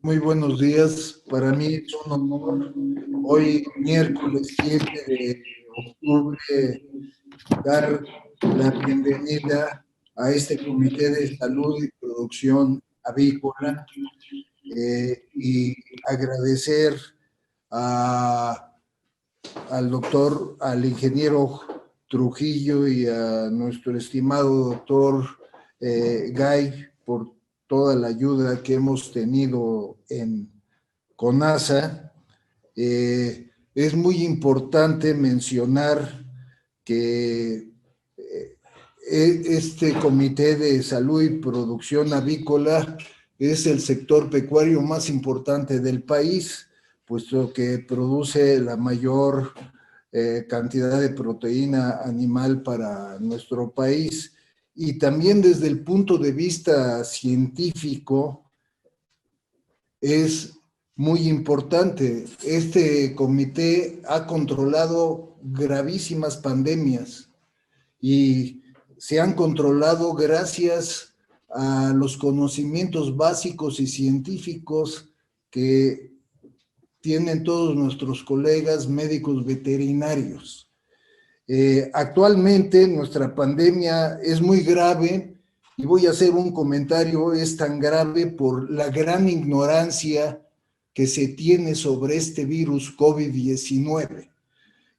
Muy buenos días. Para mí es un honor hoy, miércoles 7 de octubre, dar la bienvenida a este Comité de Salud y Producción Avícola y agradecer al ingeniero Trujillo y a nuestro estimado doctor Gay por toda la ayuda que hemos tenido en CONASA. Es muy importante mencionar que este Comité de Salud y Producción Avícola es el sector pecuario más importante del país, puesto que produce la mayor cantidad de proteína animal para nuestro país. Y también desde el punto de vista científico es muy importante. Este comité ha controlado gravísimas pandemias y se han controlado gracias a los conocimientos básicos y científicos que tienen todos nuestros colegas médicos veterinarios. Actualmente nuestra pandemia es muy grave y voy a hacer un comentario, es tan grave por la gran ignorancia que se tiene sobre este virus COVID-19.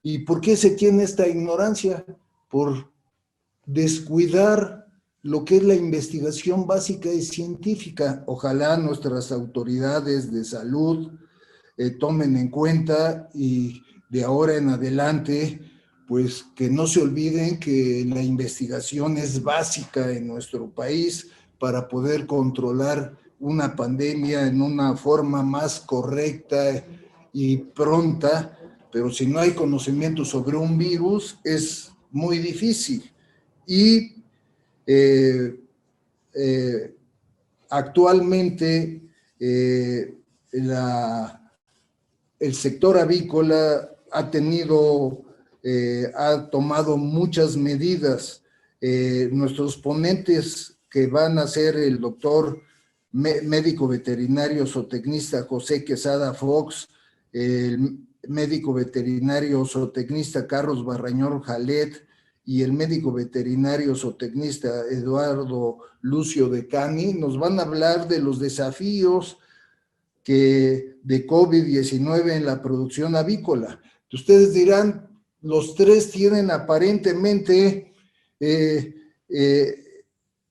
¿Y por qué se tiene esta ignorancia? Por descuidar lo que es la investigación básica y científica. Ojalá nuestras autoridades de salud tomen en cuenta y de ahora en adelante, pues que no se olviden que la investigación es básica en nuestro país para poder controlar una pandemia en una forma más correcta y pronta, pero si no hay conocimiento sobre un virus es muy difícil. Y actualmente el sector avícola ha tomado muchas medidas. Nuestros ponentes que van a ser el doctor médico veterinario zootecnista José Quesada Fox, el médico veterinario zootecnista Carlos Barrañón Jalet y el médico veterinario zootecnista Eduardo Lucio Decani, nos van a hablar de los desafíos de COVID-19 en la producción avícola. Ustedes dirán, los tres tienen aparentemente,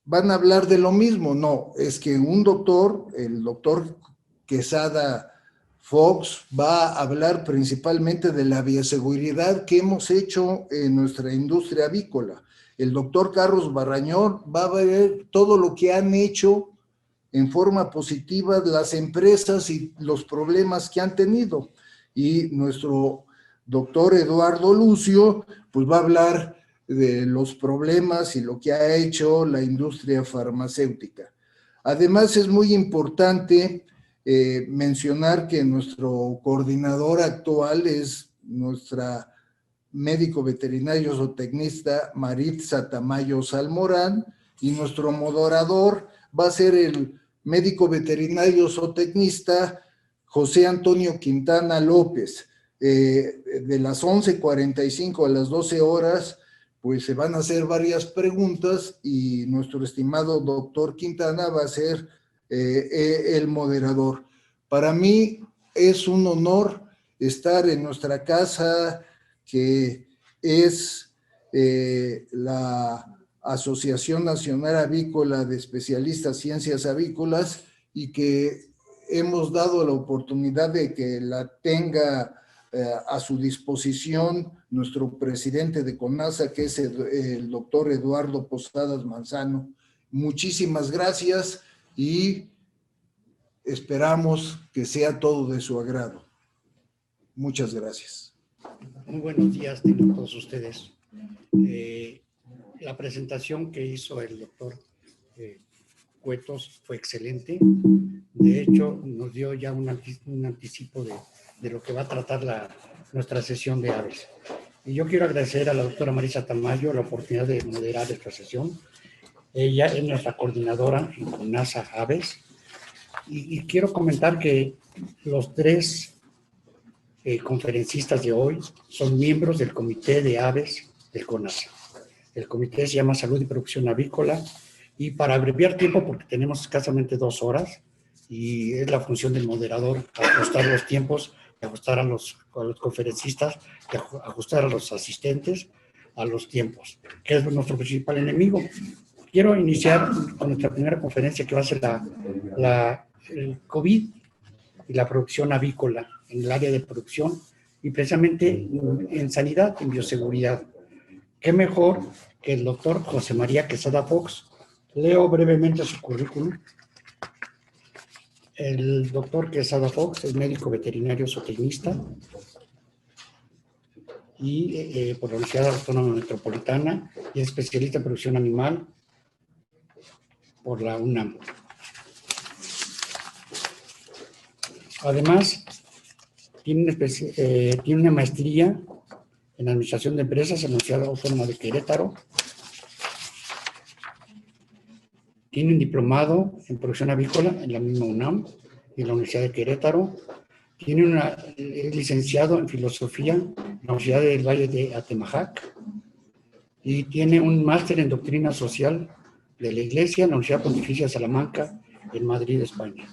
van a hablar de lo mismo. No, es que un doctor, el doctor Quesada Fox, va a hablar principalmente de la bioseguridad que hemos hecho en nuestra industria avícola. El doctor Carlos Barrañón va a ver todo lo que han hecho en forma positiva las empresas y los problemas que han tenido. Y nuestro doctor Eduardo Lucio, pues va a hablar de los problemas y lo que ha hecho la industria farmacéutica. Además, es muy importante mencionar que nuestro coordinador actual es nuestra médico veterinario zootecnista Maritza Tamayo Salmorán, y nuestro moderador va a ser el médico veterinario zootecnista José Antonio Quintana López. De las 11:45 a las 12 horas, pues se van a hacer varias preguntas y nuestro estimado doctor Quintana va a ser el moderador. Para mí es un honor estar en nuestra casa, que es la Asociación Nacional Avícola de Especialistas Ciencias Avícolas, y que hemos dado la oportunidad de que la tenga a su disposición nuestro presidente de CONASA, que es el doctor Eduardo Posadas Manzano. Muchísimas gracias y esperamos que sea todo de su agrado. Muchas gracias. Muy buenos días a todos ustedes. La presentación que hizo el doctor Cuetos fue excelente. De hecho, nos dio ya un anticipo de lo que va a tratar nuestra sesión de aves. Y yo quiero agradecer a la doctora Marisa Tamayo la oportunidad de moderar esta sesión. Ella es nuestra coordinadora en CONASA Aves. Y quiero comentar que los tres conferencistas de hoy son miembros del Comité de Aves del CONASA. El comité se llama Salud y Producción Avícola, y para abreviar tiempo, porque tenemos escasamente 2 horas, y es la función del moderador ajustar los tiempos, ajustar a los conferencistas, ajustar a los asistentes a los tiempos, que es nuestro principal enemigo. Quiero iniciar con nuestra primera conferencia, que va a ser el COVID y la producción avícola en el área de producción, y precisamente en sanidad, en bioseguridad. ¿Qué mejor que el doctor José María Quesada Fox? Leo brevemente su currículum. El doctor Quesada Fox es médico veterinario zootecnista y por la Universidad Autónoma Metropolitana, y es especialista en producción animal por la UNAM. Además, tiene una maestría en Administración de Empresas en la Universidad Autónoma de Querétaro. Tiene un diplomado en producción avícola en la misma UNAM y en la Universidad de Querétaro. Es licenciado en filosofía en la Universidad del Valle de Atemajac, y tiene un máster en doctrina social de la Iglesia en la Universidad Pontificia de Salamanca, en Madrid, España.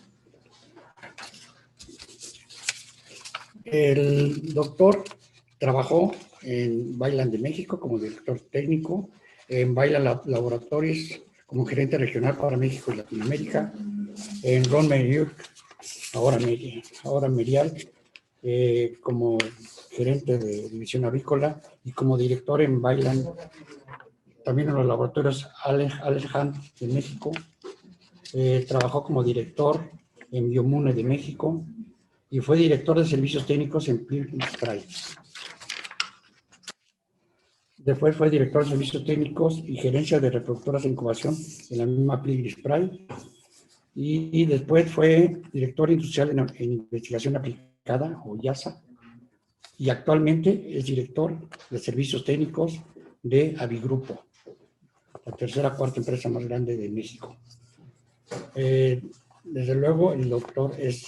El doctor trabajó en Bailan de México como director técnico, en Bailan Laboratories como gerente regional para México y Latinoamérica, en Ron Merial, ahora Merial, como gerente de división avícola, y como director en Bailan, también en los laboratorios Alejand de México. Trabajó como director en Biomune de México, y fue director de servicios técnicos en Pilgrim Pride. Después fue director de servicios técnicos y gerencia de reproductoras de incubación en la misma Pilgrim Pride. Y después fue director industrial en investigación aplicada, o IASA. Y actualmente es director de servicios técnicos de Avigrupo, la tercera o cuarta empresa más grande de México. Desde luego, el doctor es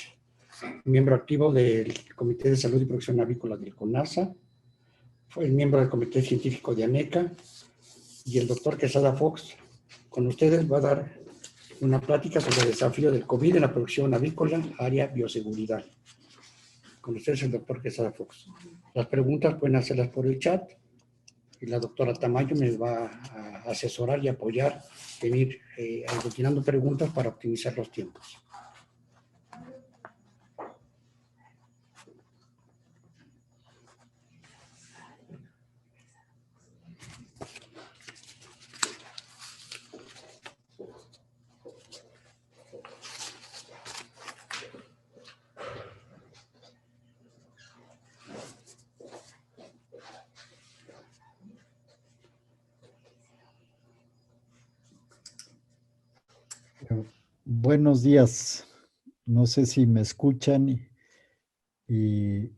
miembro activo del Comité de Salud y Producción Avícola del CONASA, fue miembro del Comité Científico de ANECA, y el doctor Quesada Fox con ustedes va a dar una plática sobre el desafío del COVID en la producción avícola, área bioseguridad. Con ustedes el doctor Quesada Fox. Las preguntas pueden hacerlas por el chat, y la doctora Tamayo me va a asesorar y apoyar en ir aglutinando preguntas para optimizar los tiempos. Buenos días. No sé si me escuchan y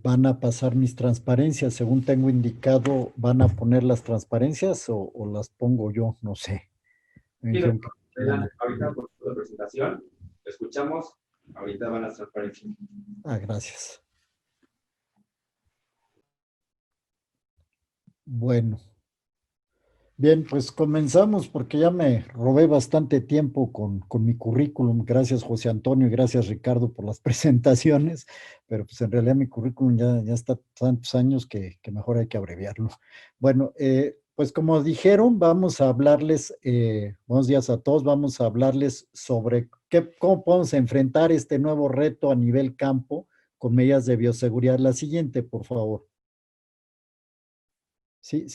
van a pasar mis transparencias. Según tengo indicado, ¿van a poner las transparencias o las pongo yo? No sé. Me dijeron que ahorita por la presentación, escuchamos, ahorita van las transparencias. gracias. Bueno. Bien, pues comenzamos porque ya me robé bastante tiempo con mi currículum. Gracias, José Antonio, y gracias, Ricardo, por las presentaciones, pero pues en realidad mi currículum ya está tantos años que mejor hay que abreviarlo. Bueno, pues como dijeron, vamos a hablarles, buenos días a todos, vamos a hablarles sobre cómo podemos enfrentar este nuevo reto a nivel campo con medidas de bioseguridad. La siguiente, por favor. Sí,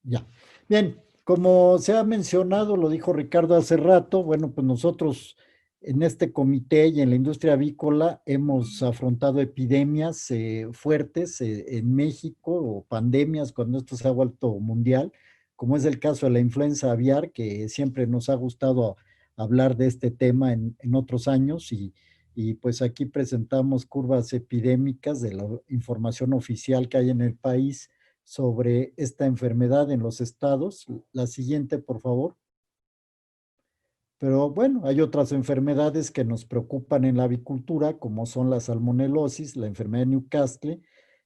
ya. Bien, como se ha mencionado, lo dijo Ricardo hace rato, bueno, pues nosotros en este comité y en la industria avícola hemos afrontado epidemias fuertes en México, o pandemias cuando esto se ha vuelto mundial, como es el caso de la influenza aviar, que siempre nos ha gustado hablar de este tema en otros años, y pues aquí presentamos curvas epidémicas de la información oficial que hay en el país sobre esta enfermedad en los estados. La siguiente, por favor. Pero bueno, hay otras enfermedades que nos preocupan en la avicultura, como son la salmonelosis, la enfermedad de Newcastle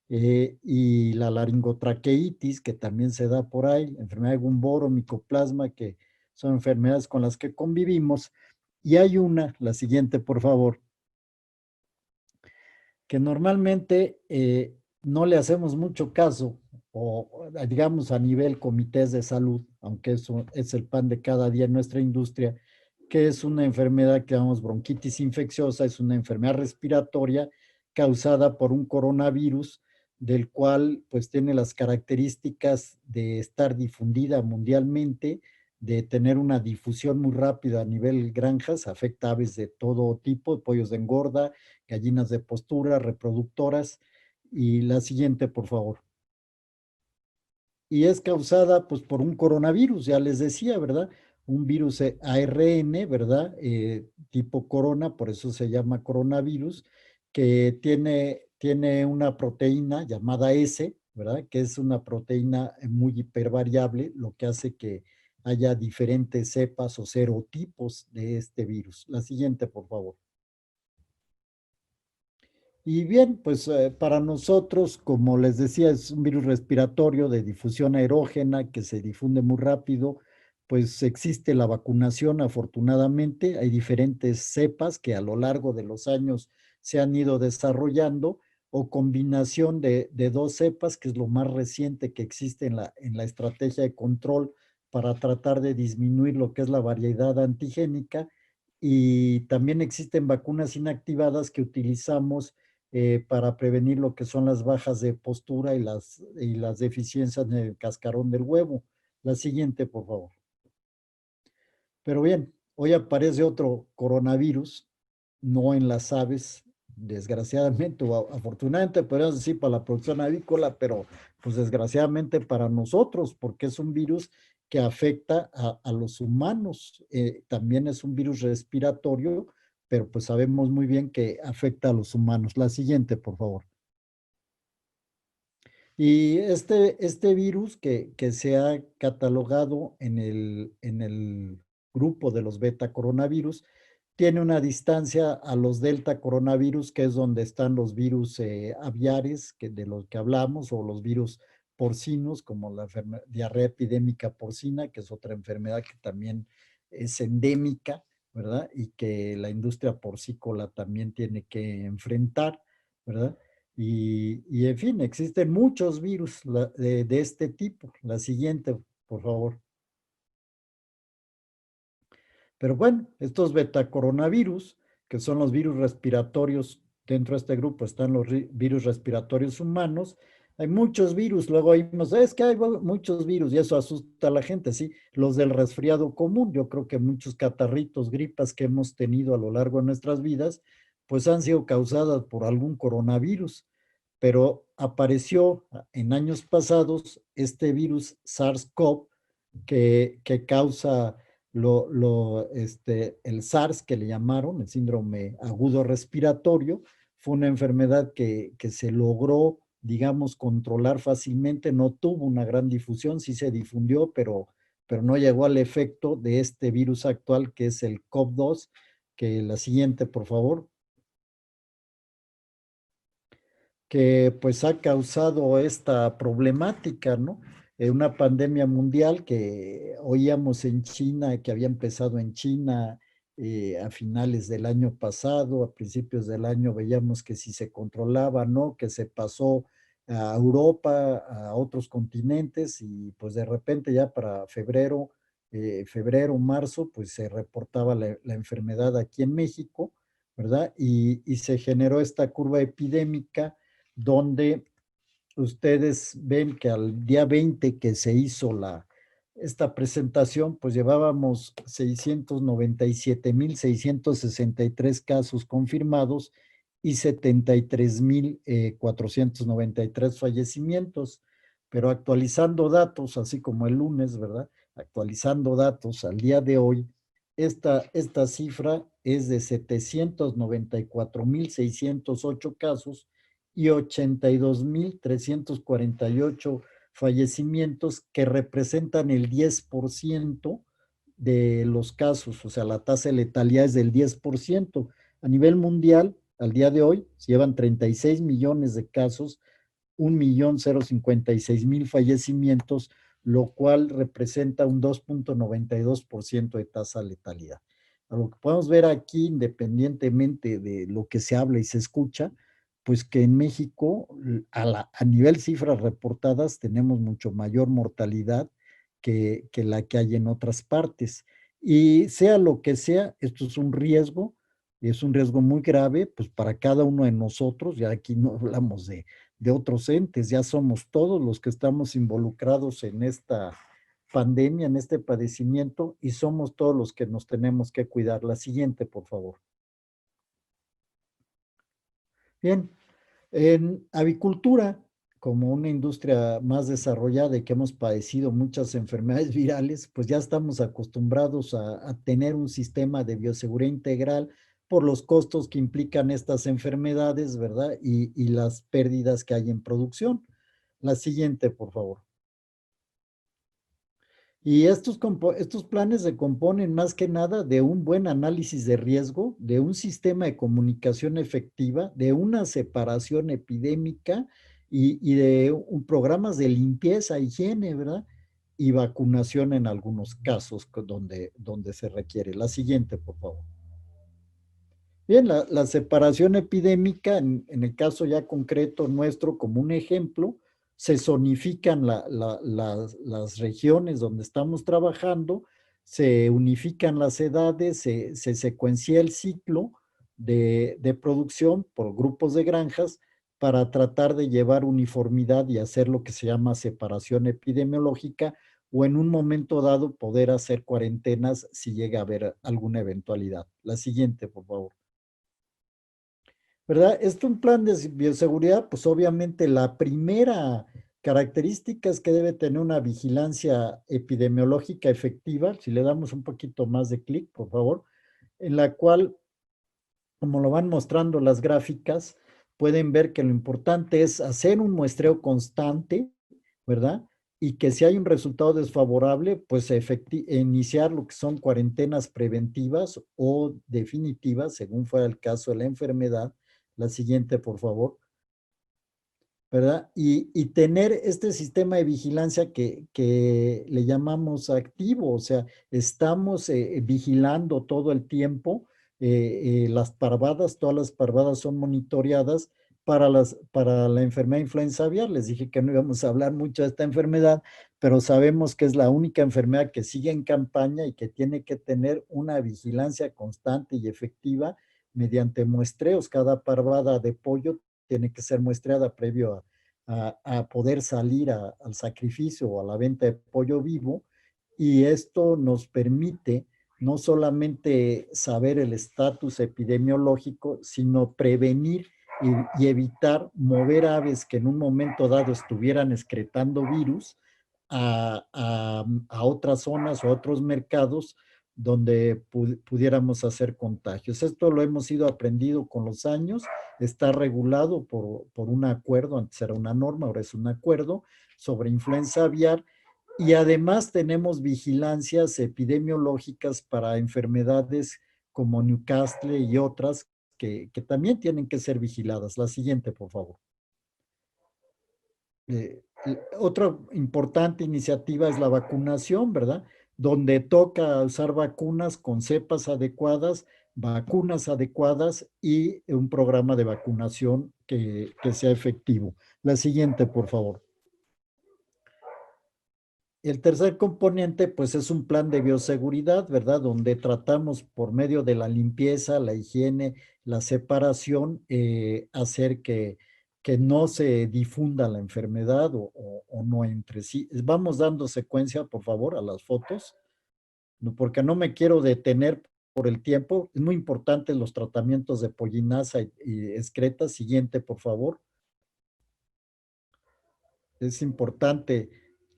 y la laringotraqueitis, que también se da por ahí, enfermedad de Gumboro, micoplasma, que son enfermedades con las que convivimos. Y hay una, la siguiente, por favor, que normalmente no le hacemos mucho caso, o digamos a nivel comités de salud, aunque eso es el pan de cada día en nuestra industria, que es una enfermedad que llamamos bronquitis infecciosa, es una enfermedad respiratoria causada por un coronavirus, del cual pues tiene las características de estar difundida mundialmente, de tener una difusión muy rápida a nivel granjas, afecta aves de todo tipo, pollos de engorda, gallinas de postura, reproductoras. Y la siguiente, por favor. Y es causada pues por un coronavirus, ya les decía, ¿verdad? Un virus ARN, ¿verdad? Tipo corona, por eso se llama coronavirus, que tiene una proteína llamada S, ¿verdad? Que es una proteína muy hipervariable, lo que hace que haya diferentes cepas o serotipos de este virus. La siguiente, por favor. Y bien, pues para nosotros, como les decía, es un virus respiratorio de difusión aerógena que se difunde muy rápido, pues existe la vacunación afortunadamente, hay diferentes cepas que a lo largo de los años se han ido desarrollando o combinación de dos cepas, que es lo más reciente que existe en la estrategia de control para tratar de disminuir lo que es la variedad antigénica. Y también existen vacunas inactivadas que utilizamos para prevenir lo que son las bajas de postura y las deficiencias en el cascarón del huevo. La siguiente, por favor. Pero bien, hoy aparece otro coronavirus, no en las aves, desgraciadamente o afortunadamente, podríamos decir para la producción avícola, pero pues desgraciadamente para nosotros, porque es un virus que afecta a los humanos. También es un virus respiratorio, pero pues sabemos muy bien que afecta a los humanos. La siguiente, por favor. Y este virus que se ha catalogado en el grupo de los beta coronavirus tiene una distancia a los delta coronavirus, que es donde están los virus aviares, de los que hablamos, o los virus porcinos, como la diarrea epidémica porcina, que es otra enfermedad que también es endémica, ¿verdad? Y que la industria porcícola también tiene que enfrentar, ¿verdad? Y en fin, existen muchos virus de este tipo. La siguiente, por favor. Pero bueno, estos betacoronavirus, que son los virus respiratorios, dentro de este grupo están los virus respiratorios humanos. Hay muchos virus, luego oímos, es que hay muchos virus y eso asusta a la gente, sí. Los del resfriado común, yo creo que muchos catarritos, gripas que hemos tenido a lo largo de nuestras vidas, pues han sido causadas por algún coronavirus, pero apareció en años pasados este virus SARS-CoV que causa el SARS, que le llamaron, el síndrome agudo respiratorio. Fue una enfermedad que se logró, digamos, controlar fácilmente, no tuvo una gran difusión, sí se difundió, pero no llegó al efecto de este virus actual, que es el COV-2, que la siguiente, por favor, que pues ha causado esta problemática, ¿no? Una pandemia mundial que oíamos en China, que había empezado en China a finales del año pasado, a principios del año veíamos que si se controlaba, ¿no? Que se pasó a Europa, a otros continentes y pues de repente ya para febrero, marzo, pues se reportaba la enfermedad aquí en México, ¿verdad? Y se generó esta curva epidémica donde ustedes ven que al día 20 que se hizo esta presentación, pues llevábamos 697,663 casos confirmados y 73,493 fallecimientos. Pero actualizando datos, así como el lunes, ¿verdad? Actualizando datos al día de hoy, esta cifra es de 794,608 casos y 82,348 fallecimientos, que representan el 10% de los casos, o sea, la tasa de letalidad es del 10%. A nivel mundial, al día de hoy, se llevan 36 millones de casos, 1.056.000 fallecimientos, lo cual representa un 2.92% de tasa de letalidad. A lo que podemos ver aquí, independientemente de lo que se habla y se escucha, pues que en México, a nivel cifras reportadas, tenemos mucho mayor mortalidad que la que hay en otras partes. Y sea lo que sea, esto es un riesgo muy grave, pues para cada uno de nosotros, ya aquí no hablamos de otros entes, ya somos todos los que estamos involucrados en esta pandemia, en este padecimiento, y somos todos los que nos tenemos que cuidar. La siguiente, por favor. Bien, en avicultura, como una industria más desarrollada y que hemos padecido muchas enfermedades virales, pues ya estamos acostumbrados a tener un sistema de bioseguridad integral por los costos que implican estas enfermedades, ¿verdad? Y las pérdidas que hay en producción. La siguiente, por favor. Y estos planes se componen más que nada de un buen análisis de riesgo, de un sistema de comunicación efectiva, de una separación epidémica y de programas de limpieza, higiene, ¿verdad? Y vacunación en algunos casos donde se requiere. La siguiente, por favor. Bien, la separación epidémica, en el caso ya concreto nuestro, como un ejemplo, se zonifican las regiones donde estamos trabajando, se unifican las edades, se secuencia el ciclo de producción por grupos de granjas para tratar de llevar uniformidad y hacer lo que se llama separación epidemiológica o en un momento dado poder hacer cuarentenas si llega a haber alguna eventualidad. La siguiente, por favor. ¿Verdad? Esto un plan de bioseguridad, pues obviamente la primera característica es que debe tener una vigilancia epidemiológica efectiva. Si le damos un poquito más de clic, por favor, en la cual, como lo van mostrando las gráficas, pueden ver que lo importante es hacer un muestreo constante, ¿verdad? Y que si hay un resultado desfavorable, pues iniciar lo que son cuarentenas preventivas o definitivas, según fuera el caso de la enfermedad. La siguiente, por favor. ¿Verdad? Y tener este sistema de vigilancia que le llamamos activo, o sea, estamos vigilando todo el tiempo las parvadas, todas las parvadas son monitoreadas para la enfermedad de influenza aviar. Les dije que no íbamos a hablar mucho de esta enfermedad, pero sabemos que es la única enfermedad que sigue en campaña y que tiene que tener una vigilancia constante y efectiva mediante muestreos. Cada parvada de pollo tiene que ser muestreada previo a poder salir al sacrificio o a la venta de pollo vivo, y esto nos permite no solamente saber el estatus epidemiológico, sino prevenir y evitar mover aves que en un momento dado estuvieran excretando virus a otras zonas o a otros mercados donde pudiéramos hacer contagios. Esto lo hemos ido aprendido con los años, está regulado por un acuerdo, antes era una norma, ahora es un acuerdo sobre influenza aviar, y además tenemos vigilancias epidemiológicas para enfermedades como Newcastle y otras que también tienen que ser vigiladas. La siguiente, por favor. Otra importante iniciativa es la vacunación, ¿verdad? Donde toca usar vacunas con cepas adecuadas, vacunas adecuadas y un programa de vacunación que sea efectivo. La siguiente, por favor. El tercer componente, pues, es un plan de bioseguridad, ¿verdad? Donde tratamos por medio de la limpieza, la higiene, la separación, hacer que no se difunda la enfermedad o no entre sí. Vamos dando secuencia, por favor, a las fotos, porque no me quiero detener por el tiempo. Es muy importante los tratamientos de pollinasa y excreta. Siguiente, por favor. Es importante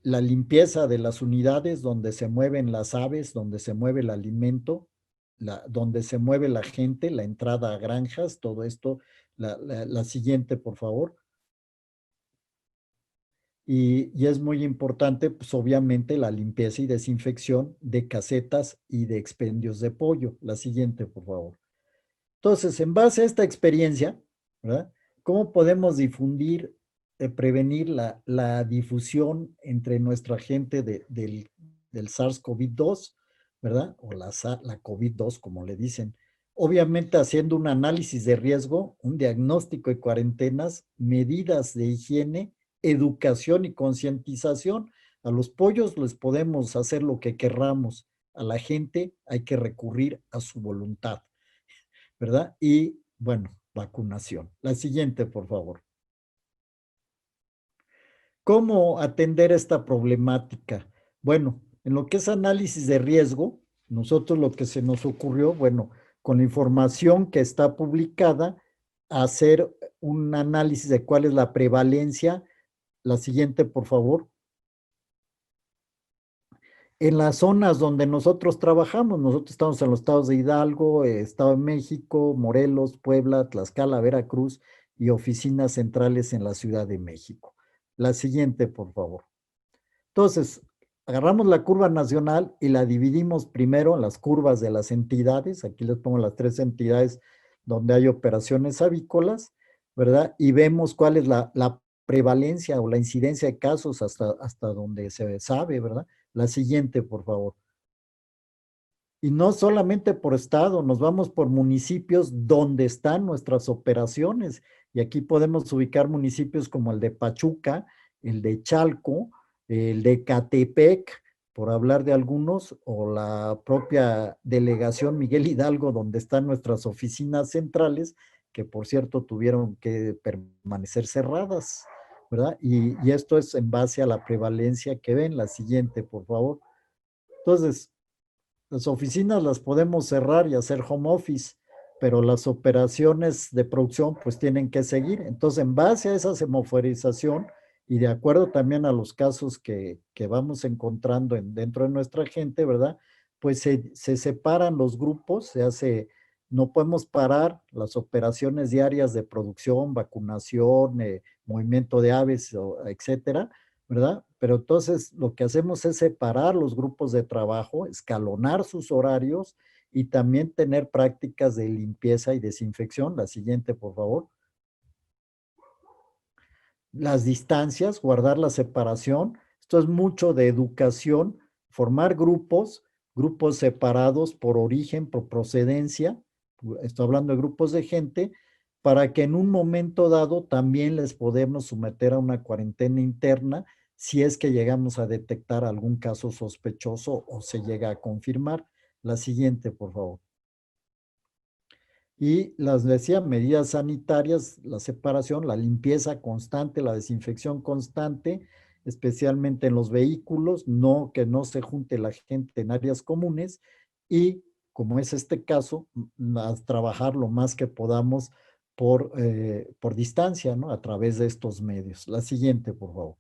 la limpieza de las unidades donde se mueven las aves, donde se mueve el alimento, donde se mueve la gente, la entrada a granjas, todo esto. La siguiente, por favor. y es muy importante, pues obviamente, la limpieza y desinfección de casetas y de expendios de pollo. La siguiente, por favor. Entonces, en base a esta experiencia, ¿verdad? ¿Cómo podemos difundir, prevenir la difusión entre nuestra gente del SARS-CoV-2, ¿verdad? O la COVID-2, como le dicen. Obviamente haciendo un análisis de riesgo, un diagnóstico de cuarentenas, medidas de higiene, educación y concientización. A los pollos les podemos hacer lo que querramos, a la gente hay que recurrir a su voluntad, ¿verdad? Y bueno, vacunación. La siguiente, por favor. ¿Cómo atender esta problemática? Bueno, en lo que es análisis de riesgo, nosotros lo que se nos ocurrió, bueno, con la información que está publicada, hacer un análisis de cuál es la prevalencia. La siguiente, por favor. En las zonas donde nosotros trabajamos, nosotros estamos en los estados de Hidalgo, Estado de México, Morelos, Puebla, Tlaxcala, Veracruz y oficinas centrales en la Ciudad de México. La siguiente, por favor. Entonces, agarramos la curva nacional y la dividimos primero en las curvas de las entidades. Aquí les pongo las 3 entidades donde hay operaciones avícolas, ¿verdad? Y vemos cuál es la prevalencia o la incidencia de casos hasta donde se sabe, ¿verdad? La siguiente, por favor. Y no solamente por estado, nos vamos por municipios donde están nuestras operaciones. Y aquí podemos ubicar municipios como el de Pachuca, el de Chalco, el de Catepec, por hablar de algunos, o la propia delegación Miguel Hidalgo, donde están nuestras oficinas centrales, que por cierto tuvieron que permanecer cerradas, ¿verdad? Y esto es en base a la prevalencia que ven. La siguiente, por favor. Entonces, las oficinas las podemos cerrar y hacer home office, pero las operaciones de producción pues tienen que seguir. Entonces, en base a esa semaforización y de acuerdo también a los casos que vamos encontrando dentro de nuestra gente, ¿verdad? Pues se separan los grupos, no podemos parar las operaciones diarias de producción, vacunación, movimiento de aves, etcétera, ¿verdad? Pero entonces lo que hacemos es separar los grupos de trabajo, escalonar sus horarios y también tener prácticas de limpieza y desinfección. La siguiente, por favor. Las distancias, guardar la separación. Esto es mucho de educación, formar grupos separados por origen, por procedencia. Estoy hablando de grupos de gente, para que en un momento dado también les podemos someter a una cuarentena interna si es que llegamos a detectar algún caso sospechoso o se llega a confirmar. La siguiente, por favor. Y las decía, medidas sanitarias, la separación, la limpieza constante, la desinfección constante, especialmente en los vehículos, que no se junte la gente en áreas comunes y, como es este caso, a trabajar lo más que podamos por distancia, ¿no? A través de estos medios. La siguiente, por favor.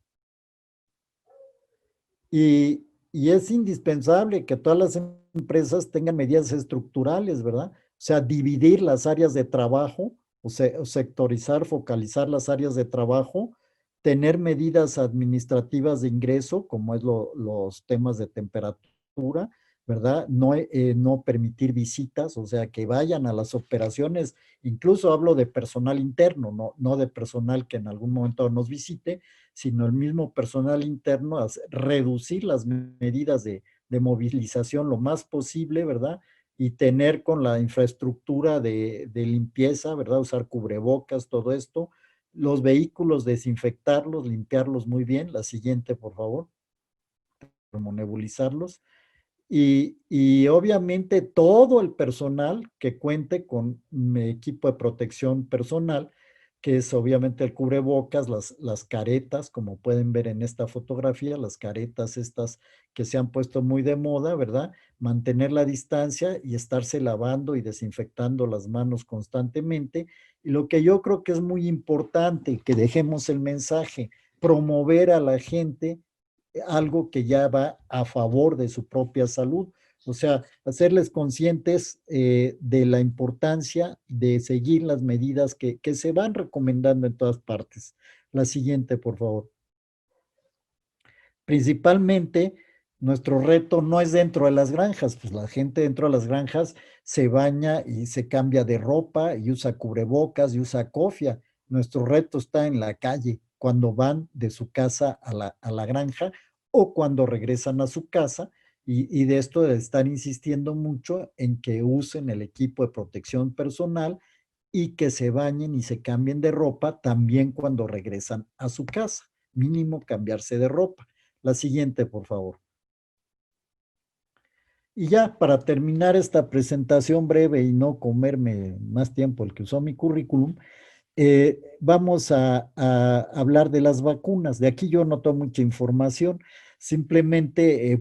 Y es indispensable que todas las empresas tengan medidas estructurales, ¿verdad? O sea, dividir las áreas de trabajo, o sectorizar, focalizar las áreas de trabajo, tener medidas administrativas de ingreso, como es los temas de temperatura, ¿verdad? No permitir visitas, o sea, que vayan a las operaciones, incluso hablo de personal interno, no de personal que en algún momento nos visite, sino el mismo personal interno, reducir las medidas de movilización lo más posible, ¿verdad? Y tener con la infraestructura de limpieza, ¿verdad? Usar cubrebocas, todo esto. Los vehículos, desinfectarlos, limpiarlos muy bien. La siguiente, por favor. Termonebulizarlos. Y obviamente todo el personal que cuente con equipo de protección personal, que es obviamente el cubrebocas, las caretas, como pueden ver en esta fotografía, las caretas estas que se han puesto muy de moda, ¿verdad? Mantener la distancia y estarse lavando y desinfectando las manos constantemente. Y lo que yo creo que es muy importante, que dejemos el mensaje, promover a la gente algo que ya va a favor de su propia salud. O sea, hacerles conscientes de la importancia de seguir las medidas que se van recomendando en todas partes. La siguiente, por favor. Principalmente, nuestro reto no es dentro de las granjas, pues la gente dentro de las granjas se baña y se cambia de ropa y usa cubrebocas y usa cofia. Nuestro reto está en la calle, cuando van de su casa a la granja o cuando regresan a su casa. Y de esto de estar insistiendo mucho en que usen el equipo de protección personal y que se bañen y se cambien de ropa también cuando regresan a su casa. Mínimo cambiarse de ropa. La siguiente, por favor. Y ya, para terminar esta presentación breve y no comerme más tiempo el que usó mi currículum, vamos a hablar de las vacunas. De aquí yo no tengo mucha información, simplemente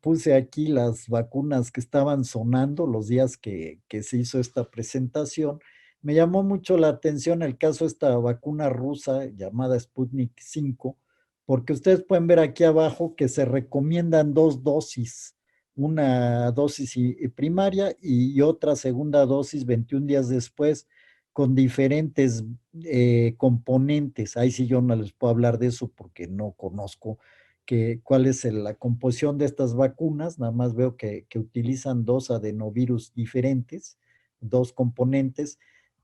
puse aquí las vacunas que estaban sonando los días que se hizo esta presentación. Me llamó mucho la atención el caso de esta vacuna rusa llamada Sputnik 5, porque ustedes pueden ver aquí abajo que se recomiendan 2 dosis, una dosis primaria y otra segunda dosis 21 días después, con diferentes componentes. Ahí sí yo no les puedo hablar de eso porque no conozco cuál es la composición de estas vacunas. Nada más veo que utilizan 2 adenovirus diferentes, 2 componentes.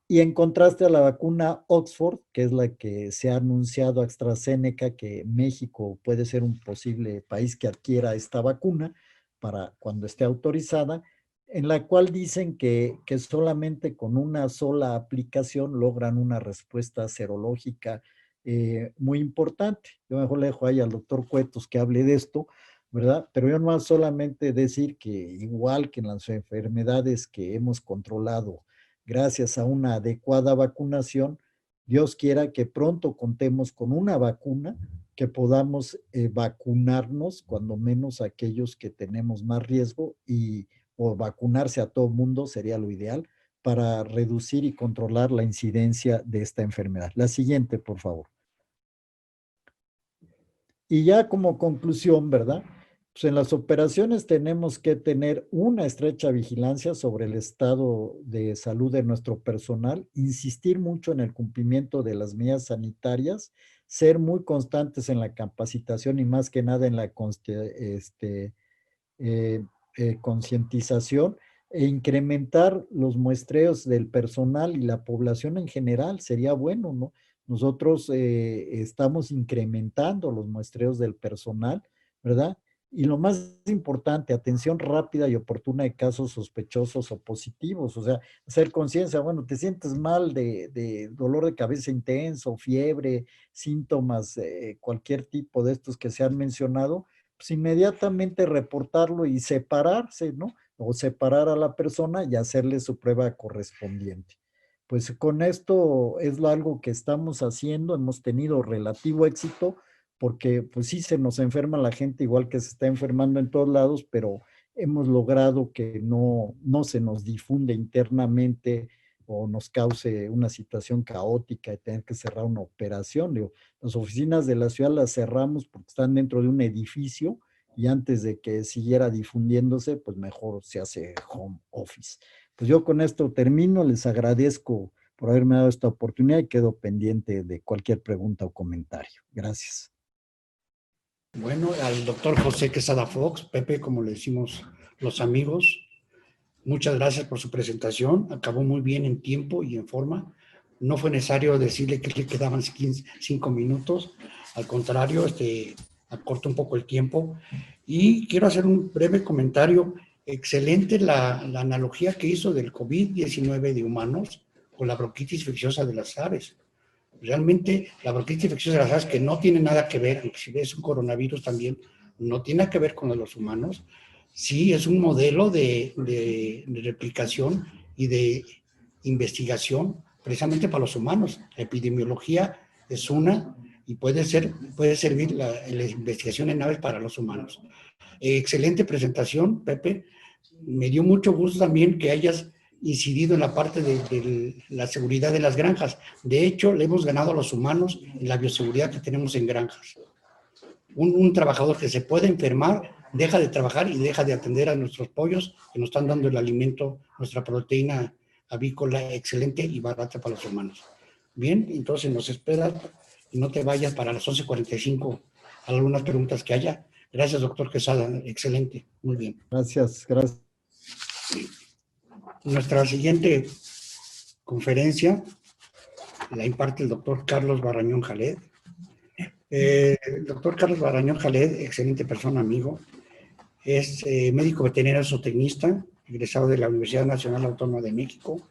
Y en contraste a la vacuna Oxford, que es la que se ha anunciado a AstraZeneca, que México puede ser un posible país que adquiera esta vacuna para cuando esté autorizada, en la cual dicen que solamente con una sola aplicación logran una respuesta serológica muy importante. Yo mejor le dejo ahí al doctor Cuetos que hable de esto, ¿verdad? Pero yo no solamente decir que igual que en las enfermedades que hemos controlado gracias a una adecuada vacunación, Dios quiera que pronto contemos con una vacuna que podamos vacunarnos, cuando menos aquellos que tenemos más riesgo, o vacunarse a todo mundo sería lo ideal para reducir y controlar la incidencia de esta enfermedad. La siguiente, por favor. Y ya como conclusión, ¿verdad? Pues en las operaciones tenemos que tener una estrecha vigilancia sobre el estado de salud de nuestro personal, insistir mucho en el cumplimiento de las medidas sanitarias, ser muy constantes en la capacitación y más que nada en la concientización e incrementar los muestreos del personal y la población en general. Sería bueno, ¿no? Nosotros estamos incrementando los muestreos del personal, ¿verdad? Y lo más importante, atención rápida y oportuna de casos sospechosos o positivos. O sea, hacer conciencia, bueno, te sientes mal de dolor de cabeza intenso, fiebre, síntomas, cualquier tipo de estos que se han mencionado, pues inmediatamente reportarlo y separarse, ¿no? O separar a la persona y hacerle su prueba correspondiente. Pues con esto es algo que estamos haciendo, hemos tenido relativo éxito, porque pues sí se nos enferma la gente igual que se está enfermando en todos lados, pero hemos logrado que no se nos difunde internamente o nos cause una situación caótica de tener que cerrar una operación. Digo, las oficinas de la ciudad las cerramos porque están dentro de un edificio y antes de que siguiera difundiéndose, pues mejor se hace home office. Pues yo con esto termino, les agradezco por haberme dado esta oportunidad y quedo pendiente de cualquier pregunta o comentario. Gracias. Bueno, al doctor José Quesada Fox, Pepe, como le decimos los amigos, muchas gracias por su presentación. Acabó muy bien en tiempo y en forma. No fue necesario decirle que le quedaban 5 minutos. Al contrario, acortó un poco el tiempo. Y quiero hacer un breve comentario. Excelente la analogía que hizo del COVID-19 de humanos con la bronquitis infecciosa de las aves. Realmente la bronquitis infecciosa de las aves, que no tiene nada que ver, aunque si es un coronavirus también, no tiene nada que ver con los humanos, sí es un modelo de replicación y de investigación precisamente para los humanos. La epidemiología es una y puede servir la investigación en aves para los humanos. Excelente presentación, Pepe. Me dio mucho gusto también que hayas incidido en la parte de la seguridad de las granjas. De hecho, le hemos ganado a los humanos en la bioseguridad que tenemos en granjas. Un trabajador que se puede enfermar deja de trabajar y deja de atender a nuestros pollos que nos están dando el alimento, nuestra proteína avícola excelente y barata para los humanos. Bien, entonces nos esperas y no te vayas para las 11:45 algunas preguntas que haya. Gracias, doctor Quesada. Excelente. Muy bien. Gracias, gracias. Nuestra siguiente conferencia la imparte el doctor Carlos Barañón Jaled. El doctor Carlos Barañón Jaled, excelente persona, amigo, es médico veterinario zootecnista, egresado de la Universidad Nacional Autónoma de México.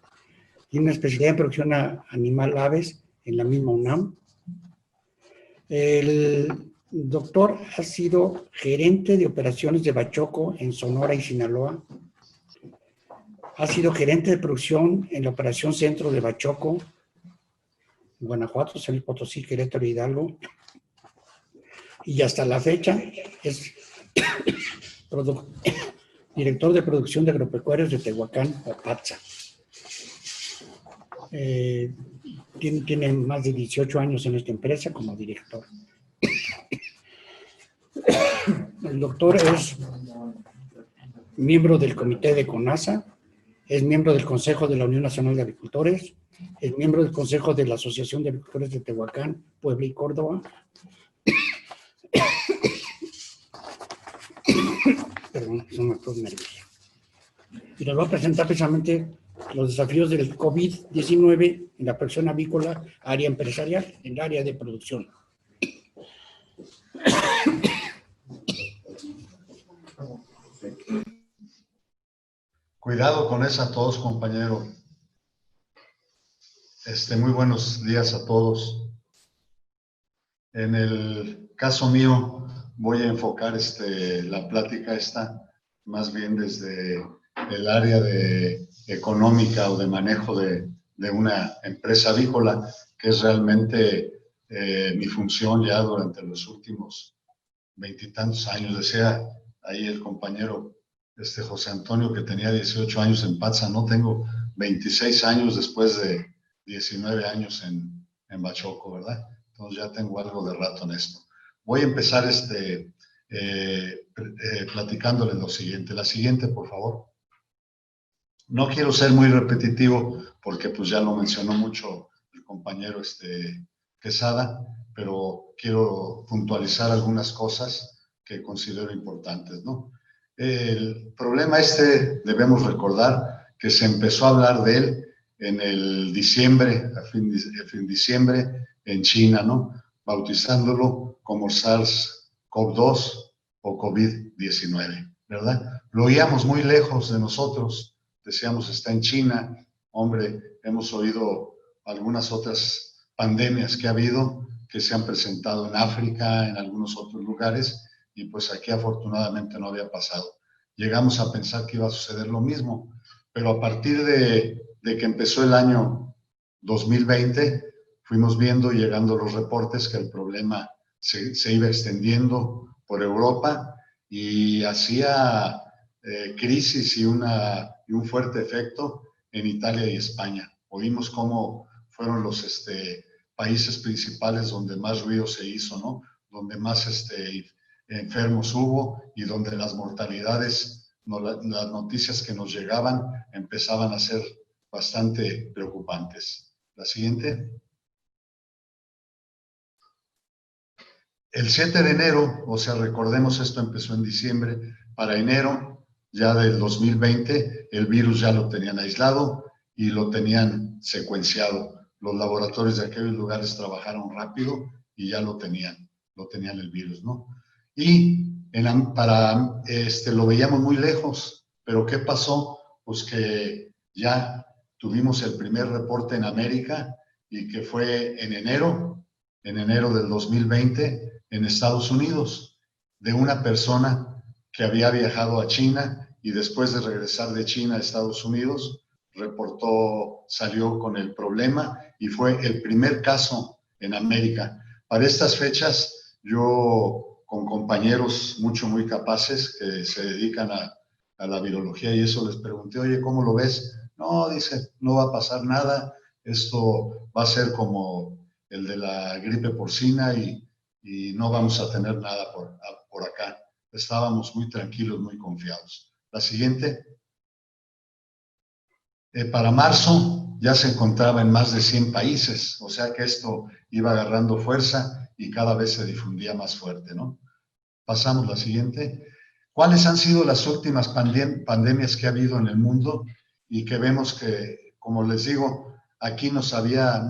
Tiene una especialidad en producción animal aves en la misma UNAM. El doctor ha sido gerente de operaciones de Bachoco en Sonora y Sinaloa. Ha sido gerente de producción en la operación Centro de Bachoco, Guanajuato, San Luis Potosí, Querétaro y Hidalgo. Y hasta la fecha es director de producción de agropecuarios de Tehuacán, Opatza. Tiene más de 18 años en esta empresa como director. El doctor es miembro del comité de CONASA, es miembro del Consejo de la Unión Nacional de Agricultores, es miembro del Consejo de la Asociación de Agricultores de Tehuacán, Puebla y Córdoba. Perdón, son una tos nerviosa. Y nos va a presentar precisamente los desafíos del COVID-19 en la producción avícola, área empresarial, en el área de producción. Cuidado con esa tos, compañero. Muy buenos días a todos. En el caso mío, voy a enfocar la plática esta más bien desde el área económica o de manejo de una empresa avícola, que es realmente mi función ya durante los últimos 20 y tantos años. Decía ahí el compañero José Antonio que tenía 18 años en Patza. No, tengo 26 años después de 19 años en Bachoco, ¿verdad? Entonces ya tengo algo de rato en esto. Voy a empezar platicándole lo siguiente. La siguiente, por favor. No quiero ser muy repetitivo porque pues ya lo mencionó mucho el compañero Quesada, pero quiero puntualizar algunas cosas que considero importantes, ¿no? El problema debemos recordar que se empezó a hablar de él en el diciembre, a fin de diciembre, en China, ¿no? Bautizándolo como SARS-CoV-2 o COVID-19, ¿verdad? Lo oíamos muy lejos de nosotros, decíamos está en China. Hombre, hemos oído algunas otras pandemias que ha habido, que se han presentado en África, en algunos otros lugares, y pues aquí afortunadamente no había pasado. Llegamos a pensar que iba a suceder lo mismo, pero a partir de que empezó el año 2020, fuimos viendo y llegando los reportes que el problema se iba extendiendo por Europa y hacía crisis y un fuerte efecto en Italia y España. Oímos cómo fueron los países principales donde más ruido se hizo, ¿no? Donde más enfermos hubo y donde las mortalidades, las noticias que nos llegaban empezaban a ser bastante preocupantes. La siguiente. El 7 de enero, o sea, recordemos, esto empezó en diciembre, para enero ya del 2020, el virus ya lo tenían aislado y lo tenían secuenciado. Los laboratorios de aquellos lugares trabajaron rápido y ya lo tenían el virus, ¿no? Y lo veíamos muy lejos, pero ¿qué pasó? Pues que ya tuvimos el primer reporte en América y que fue en enero del 2020 en Estados Unidos, de una persona que había viajado a China y después de regresar de China a Estados Unidos, salió con el problema y fue el primer caso en América. Para estas fechas, yo con compañeros muy capaces que se dedican a la virología y eso, les pregunté, oye, ¿cómo lo ves? No, dice, no va a pasar nada, esto va a ser como el de la gripe porcina y no vamos a tener nada por acá. Estábamos muy tranquilos, muy confiados. La siguiente. Para marzo ya se encontraba en más de 100 países, o sea que esto iba agarrando fuerza y cada vez se difundía más fuerte, ¿no? Pasamos la siguiente. ¿Cuáles han sido las últimas pandemias que ha habido en el mundo? Y que vemos que, como les digo, aquí no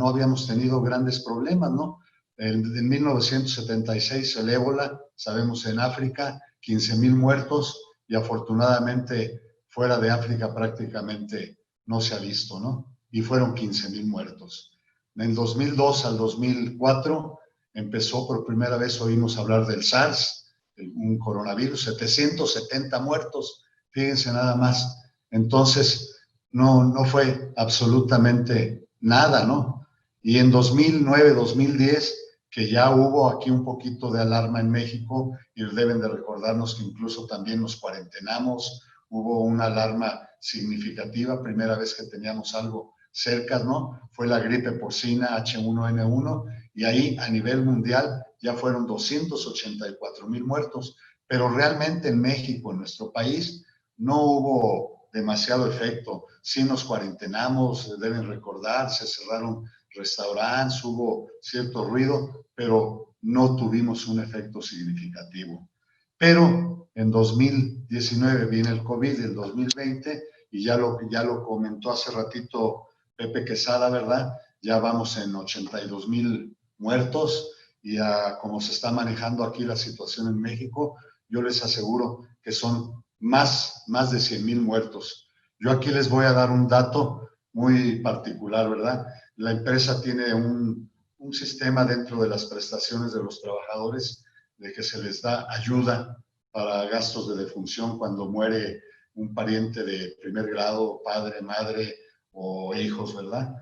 habíamos tenido grandes problemas, ¿no? En 1976 el ébola, sabemos en África, 15,000 muertos, y afortunadamente fuera de África prácticamente no se ha visto, ¿no? Y fueron 15,000 muertos. En 2002 al 2004 empezó por primera vez, oímos hablar del SARS, un coronavirus, 770 muertos, fíjense nada más. Entonces, no fue absolutamente nada, ¿no? Y en 2009, 2010, que ya hubo aquí un poquito de alarma en México, y deben de recordarnos que incluso también nos cuarentenamos, hubo una alarma significativa, primera vez que teníamos algo cerca, ¿no? Fue la gripe porcina H1N1, y ahí a nivel mundial ya fueron 284,000 muertos, pero realmente en México, en nuestro país, no hubo demasiado efecto. Sí nos cuarentenamos, deben recordar, se cerraron restaurantes, hubo cierto ruido, pero no tuvimos un efecto significativo. Pero en 2019 viene el COVID, el 2020, y ya lo comentó hace ratito Pepe Quesada, ¿verdad? Ya vamos en 82,000 muertos, y como se está manejando aquí la situación en México, yo les aseguro que son más de 100,000 muertos. Yo aquí les voy a dar un dato muy particular, ¿verdad? La empresa tiene un sistema dentro de las prestaciones de los trabajadores de que se les da ayuda para gastos de defunción cuando muere un pariente de primer grado, padre, madre o hijos, ¿verdad?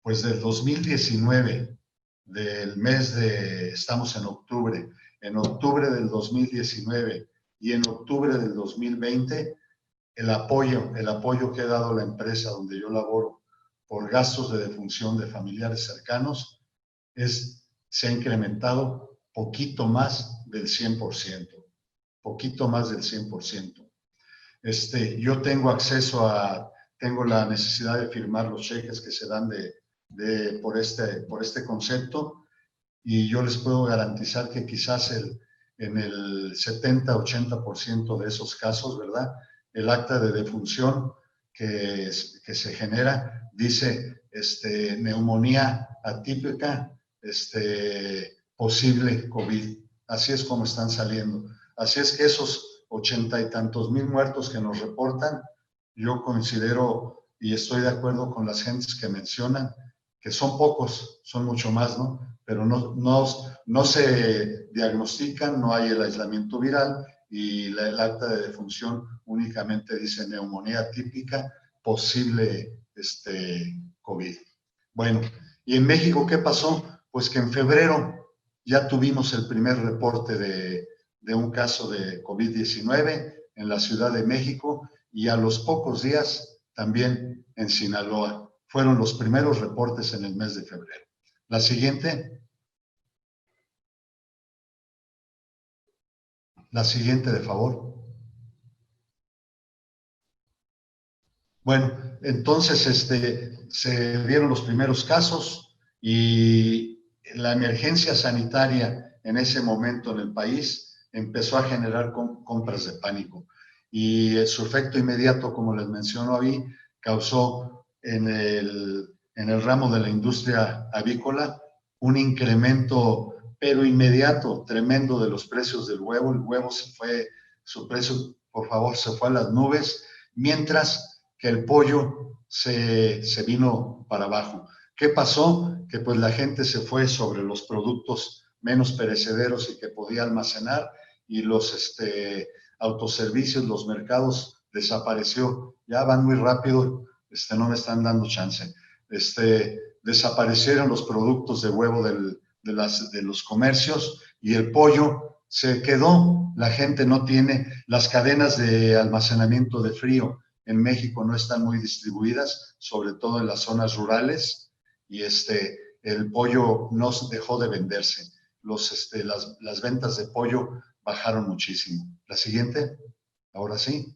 Pues del 2019, estamos en octubre del 2019 y en octubre del 2020, el apoyo que ha dado la empresa donde yo laboro por gastos de defunción de familiares cercanos se ha incrementado poquito más del 100%, poquito más del 100%. Yo tengo la necesidad de firmar los cheques que se dan por este concepto, y yo les puedo garantizar que quizás en el 70-80% de esos casos, ¿verdad? El acta de defunción que se genera dice neumonía atípica, posible COVID. Así es como están saliendo. Así es que esos 80 y tantos mil muertos que nos reportan, yo considero y estoy de acuerdo con las gentes que mencionan que son pocos, son mucho más, ¿no? Pero no se diagnostican, no hay el aislamiento viral, y el acta de defunción únicamente dice neumonía típica, posible COVID. Bueno, ¿y en México qué pasó? Pues que en febrero ya tuvimos el primer reporte de un caso de COVID-19 en la Ciudad de México, y a los pocos días también en Sinaloa. Fueron los primeros reportes en el mes de febrero. La siguiente. La siguiente, de favor. Bueno, entonces se dieron los primeros casos, y la emergencia sanitaria en ese momento en el país empezó a generar compras de pánico, y su efecto inmediato, como les menciono ahí, causó en el ramo de la industria avícola un incremento pero inmediato, tremendo, de los precios del huevo. El huevo su precio, por favor, se fue a las nubes, mientras que el pollo se vino para abajo. ¿Qué pasó? Que pues la gente se fue sobre los productos menos perecederos y que podía almacenar, y los autoservicios, los mercados, desapareció. Ya van muy rápido, no me están dando chance. Desaparecieron los productos de huevo de los comercios, y el pollo se quedó. La gente no tiene, las cadenas de almacenamiento de frío en México no están muy distribuidas, sobre todo en las zonas rurales, y el pollo no dejó de venderse. Las ventas de pollo bajaron muchísimo. La siguiente, ahora sí.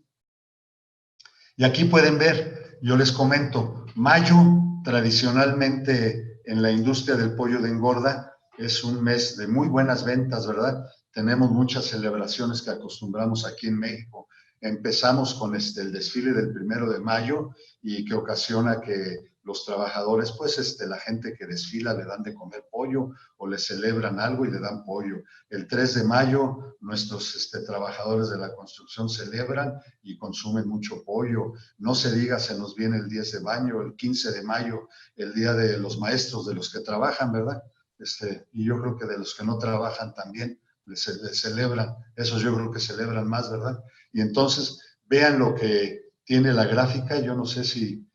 Y aquí pueden ver, yo les comento, mayo tradicionalmente en la industria del pollo de engorda es un mes de muy buenas ventas, ¿verdad? Tenemos muchas celebraciones que acostumbramos aquí en México. Empezamos con el desfile del 1 de mayo y que ocasiona que los trabajadores, pues la gente que desfila le dan de comer pollo o le celebran algo y le dan pollo. El 3 de mayo nuestros trabajadores de la construcción celebran y consumen mucho pollo. No se diga, se nos viene el 10 de mayo, el 15 de mayo, el Día de los Maestros, de los que trabajan, ¿verdad? Y yo creo que de los que no trabajan también les celebran, esos yo creo que celebran más, ¿verdad? Y entonces vean lo que tiene la gráfica, yo no sé si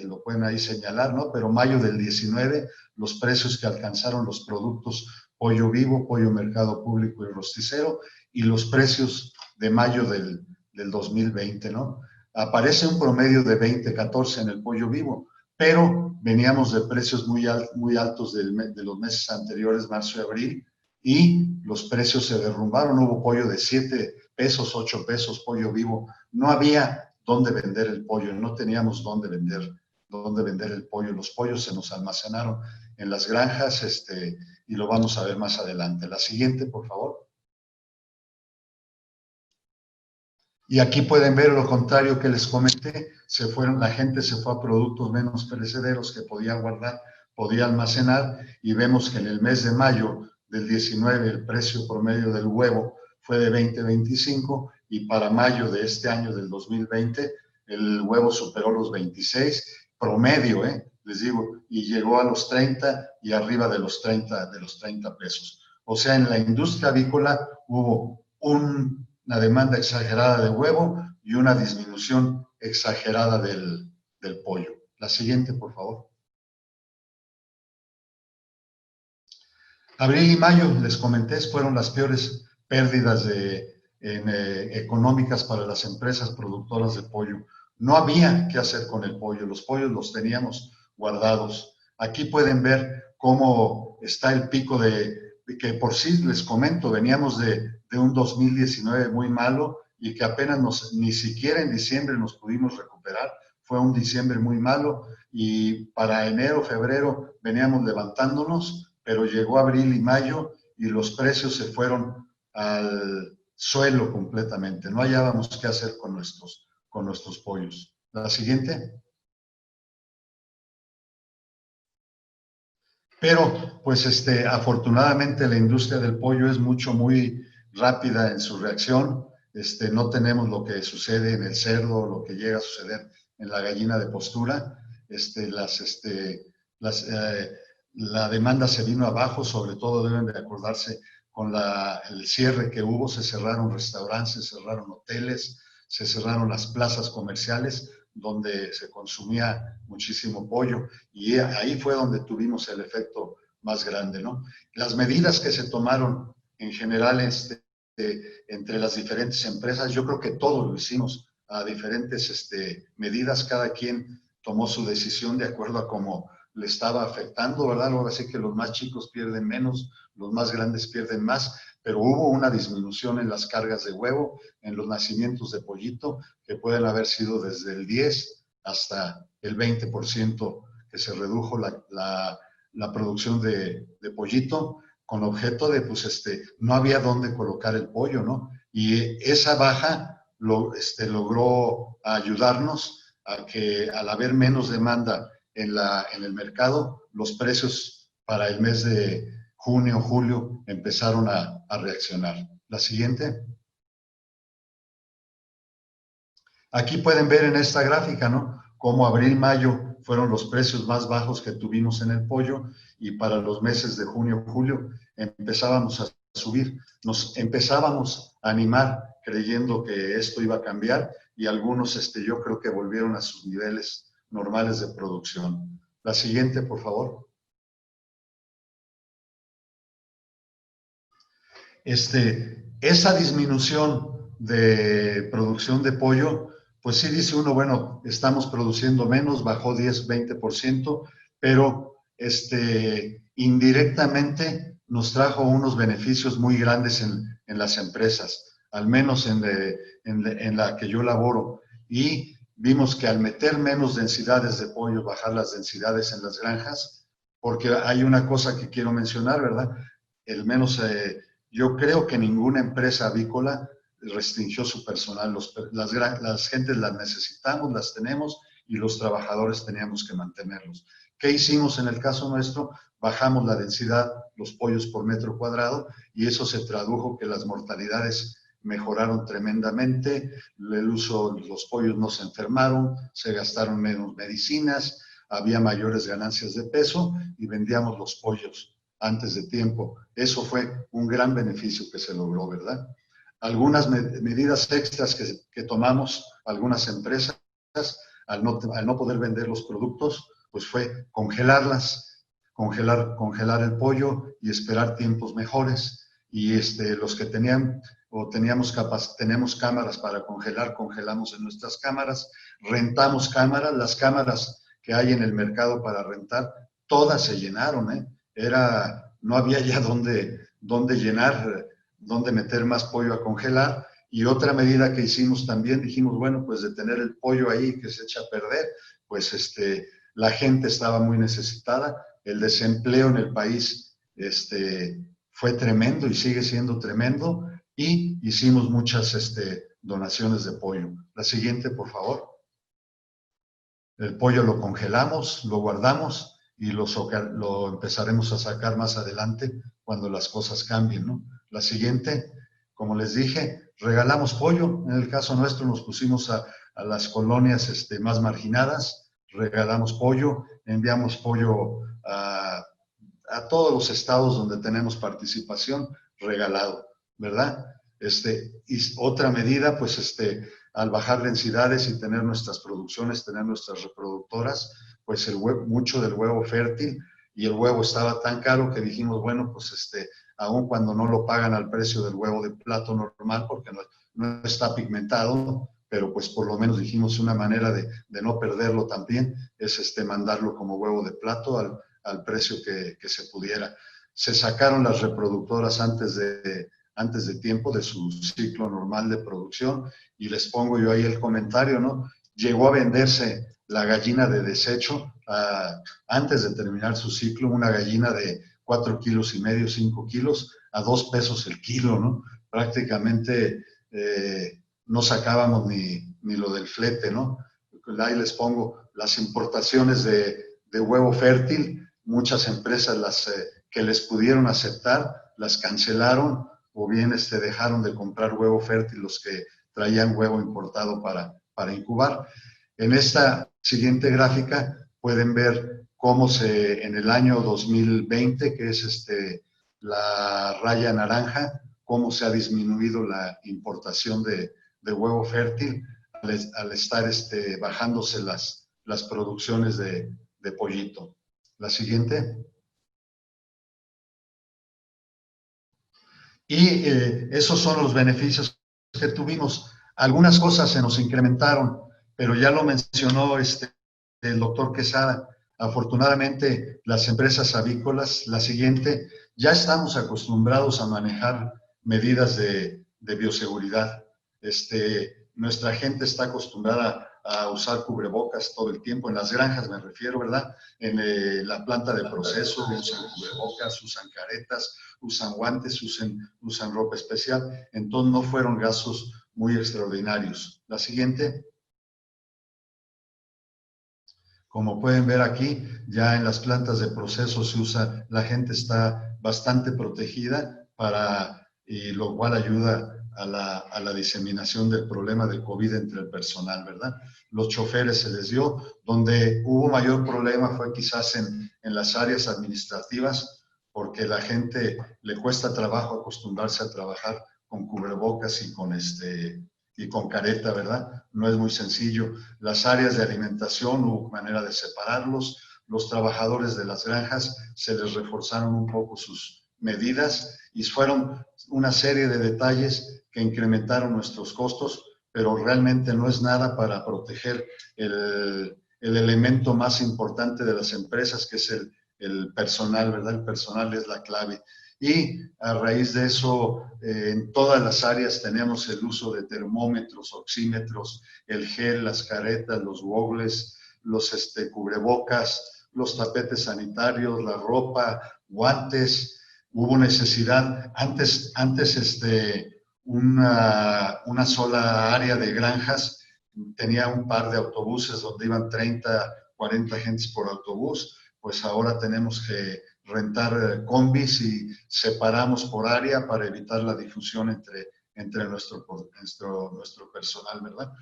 lo pueden ahí señalar, ¿no? Pero mayo del 19, los precios que alcanzaron los productos pollo vivo, pollo mercado público y rosticero, y los precios de mayo del 2020, ¿no? Aparece un promedio de 20.14 en el pollo vivo, pero veníamos de precios muy altos de los meses anteriores, marzo y abril, y los precios se derrumbaron. Hubo pollo de 7 pesos, 8 pesos, pollo vivo. No había dónde vender el pollo, no teníamos dónde vender el pollo. Los pollos se nos almacenaron en las granjas, y lo vamos a ver más adelante. La siguiente, por favor. Y aquí pueden ver lo contrario que les comenté, la gente se fue a productos menos perecederos que podía guardar, podía almacenar, y vemos que en el mes de mayo del 19 el precio promedio del huevo fue de 20.25 y para mayo de este año del 2020 el huevo superó los 26, promedio, les digo, y llegó a los 30 y arriba de los 30 pesos. O sea, en la industria avícola hubo una demanda exagerada de huevo y una disminución exagerada del pollo. La siguiente, por favor. Abril y mayo, les comenté, fueron las peores pérdidas económicas para las empresas productoras de pollo. No había qué hacer con el pollo, los pollos los teníamos guardados. Aquí pueden ver cómo está el pico que por sí, les comento, veníamos de un 2019 muy malo y que apenas ni siquiera en diciembre nos pudimos recuperar. Fue un diciembre muy malo y para enero, febrero veníamos levantándonos, pero llegó abril y mayo y los precios se fueron al suelo completamente. No hallábamos qué hacer con nuestros pollos. La siguiente. Pero, pues, afortunadamente la industria del pollo es muy rápida en su reacción. No tenemos lo que sucede en el cerdo, lo que llega a suceder en la gallina de postura. La demanda se vino abajo, sobre todo deben de acordarse con el cierre que hubo, se cerraron restaurantes, se cerraron hoteles, se cerraron las plazas comerciales donde se consumía muchísimo pollo y ahí fue donde tuvimos el efecto más grande, ¿no? Las medidas que se tomaron en general entre las diferentes empresas, yo creo que todos lo hicimos a diferentes medidas, cada quien tomó su decisión de acuerdo a cómo le estaba afectando, ¿verdad? Ahora sí que los más chicos pierden menos, los más grandes pierden más, pero hubo una disminución en las cargas de huevo, en los nacimientos de pollito, que pueden haber sido desde el 10 hasta el 20% que se redujo la producción de pollito, con objeto de, pues, no había dónde colocar el pollo, ¿no? Y esa baja logró ayudarnos a que al haber menos demanda en el mercado, los precios para el mes de junio, julio empezaron a reaccionar. La siguiente. Aquí pueden ver en esta gráfica, ¿no? Cómo abril, mayo fueron los precios más bajos que tuvimos en el pollo y para los meses de junio, julio empezábamos a subir. Nos empezábamos a animar creyendo que esto iba a cambiar y algunos yo creo que volvieron a sus niveles normales de producción. La siguiente, por favor. Esa disminución de producción de pollo, pues sí dice uno, bueno, estamos produciendo menos, bajó 10, 20%, pero indirectamente nos trajo unos beneficios muy grandes en las empresas, al menos en la que yo laboro. Y vimos que al meter menos densidades de pollo, bajar las densidades en las granjas, porque hay una cosa que quiero mencionar, ¿verdad? El menos, yo creo que ninguna empresa avícola restringió su personal. Las gentes las necesitamos, las tenemos, y los trabajadores teníamos que mantenerlos. ¿Qué hicimos en el caso nuestro? Bajamos la densidad, los pollos por metro cuadrado, y eso se tradujo que las mortalidades mejoraron tremendamente, los pollos no se enfermaron, se gastaron menos medicinas, había mayores ganancias de peso y vendíamos los pollos antes de tiempo. Eso fue un gran beneficio que se logró, ¿verdad? Algunas medidas extras que tomamos algunas empresas al no poder vender los productos, pues fue congelarlas, congelar el pollo y esperar tiempos mejores. Y los que tenían o tenemos cámaras para congelar, congelamos en nuestras cámaras, rentamos cámaras, las cámaras que hay en el mercado para rentar, todas se llenaron, ¿eh? No había ya dónde llenar, dónde meter más pollo a congelar. Y otra medida que hicimos también, dijimos, bueno, pues de tener el pollo ahí que se echa a perder, pues la gente estaba muy necesitada, el desempleo en el país fue tremendo y sigue siendo tremendo, y hicimos muchas donaciones de pollo. La siguiente, por favor. El pollo lo congelamos, lo guardamos y lo empezaremos a sacar más adelante cuando las cosas cambien, ¿no? La siguiente, como les dije, regalamos pollo. En el caso nuestro nos pusimos a las colonias más marginadas, regalamos pollo, enviamos pollo a todos los estados donde tenemos participación, regalado, ¿verdad? Y otra medida, pues al bajar densidades y tener nuestras producciones, tener nuestras reproductoras, pues mucho del huevo fértil, y el huevo estaba tan caro que dijimos, bueno, pues aun cuando no lo pagan al precio del huevo de plato normal, porque no está pigmentado, pero pues por lo menos dijimos una manera de no perderlo también, es mandarlo como huevo de plato al precio que se pudiera. Se sacaron las reproductoras antes de tiempo de su ciclo normal de producción, y les pongo yo ahí el comentario, ¿no? Llegó a venderse la gallina de desecho antes de terminar su ciclo, una gallina de 4,5 kilos, 5 kilos, a 2 pesos el kilo, ¿no? Prácticamente no sacábamos ni lo del flete, ¿no? Ahí les pongo las importaciones de huevo fértil, muchas empresas que les pudieron aceptar, las cancelaron, o bien dejaron de comprar huevo fértil los que traían huevo importado para incubar. En esta siguiente gráfica pueden ver cómo en el año 2020, que es la raya naranja, cómo se ha disminuido la importación de huevo fértil al estar bajándose las producciones de pollito. La siguiente. Y esos son los beneficios que tuvimos. Algunas cosas se nos incrementaron, pero ya lo mencionó el doctor Quesada. Afortunadamente, las empresas avícolas, la siguiente, ya estamos acostumbrados a manejar medidas de bioseguridad. Nuestra gente está acostumbrada a usar cubrebocas todo el tiempo, en las granjas me refiero, ¿verdad? En la planta de proceso usan cubrebocas, usan caretas, usan guantes, usan ropa especial. Entonces no fueron gastos muy extraordinarios. La siguiente. Como pueden ver aquí, ya en las plantas de proceso la gente está bastante protegida y lo cual ayuda a la diseminación del problema del COVID entre el personal, ¿verdad? Los choferes se les dio. Donde hubo mayor problema fue quizás en las áreas administrativas, porque la gente le cuesta trabajo acostumbrarse a trabajar con cubrebocas y con careta, ¿verdad? No es muy sencillo. Las áreas de alimentación, hubo manera de separarlos. Los trabajadores de las granjas se les reforzaron un poco sus medidas, y fueron una serie de detalles que incrementaron nuestros costos, pero realmente no es nada para proteger el elemento más importante de las empresas, que es el personal, ¿verdad? El personal es la clave. Y a raíz de eso, en todas las áreas tenemos el uso de termómetros, oxímetros, el gel, las caretas, los goggles, los cubrebocas, los tapetes sanitarios, la ropa, guantes. Hubo necesidad, antes una sola área de granjas tenía un par de autobuses donde iban 30, 40 gentes por autobús, pues ahora tenemos que rentar combis y separamos por área para evitar la difusión entre nuestro personal, ¿verdad?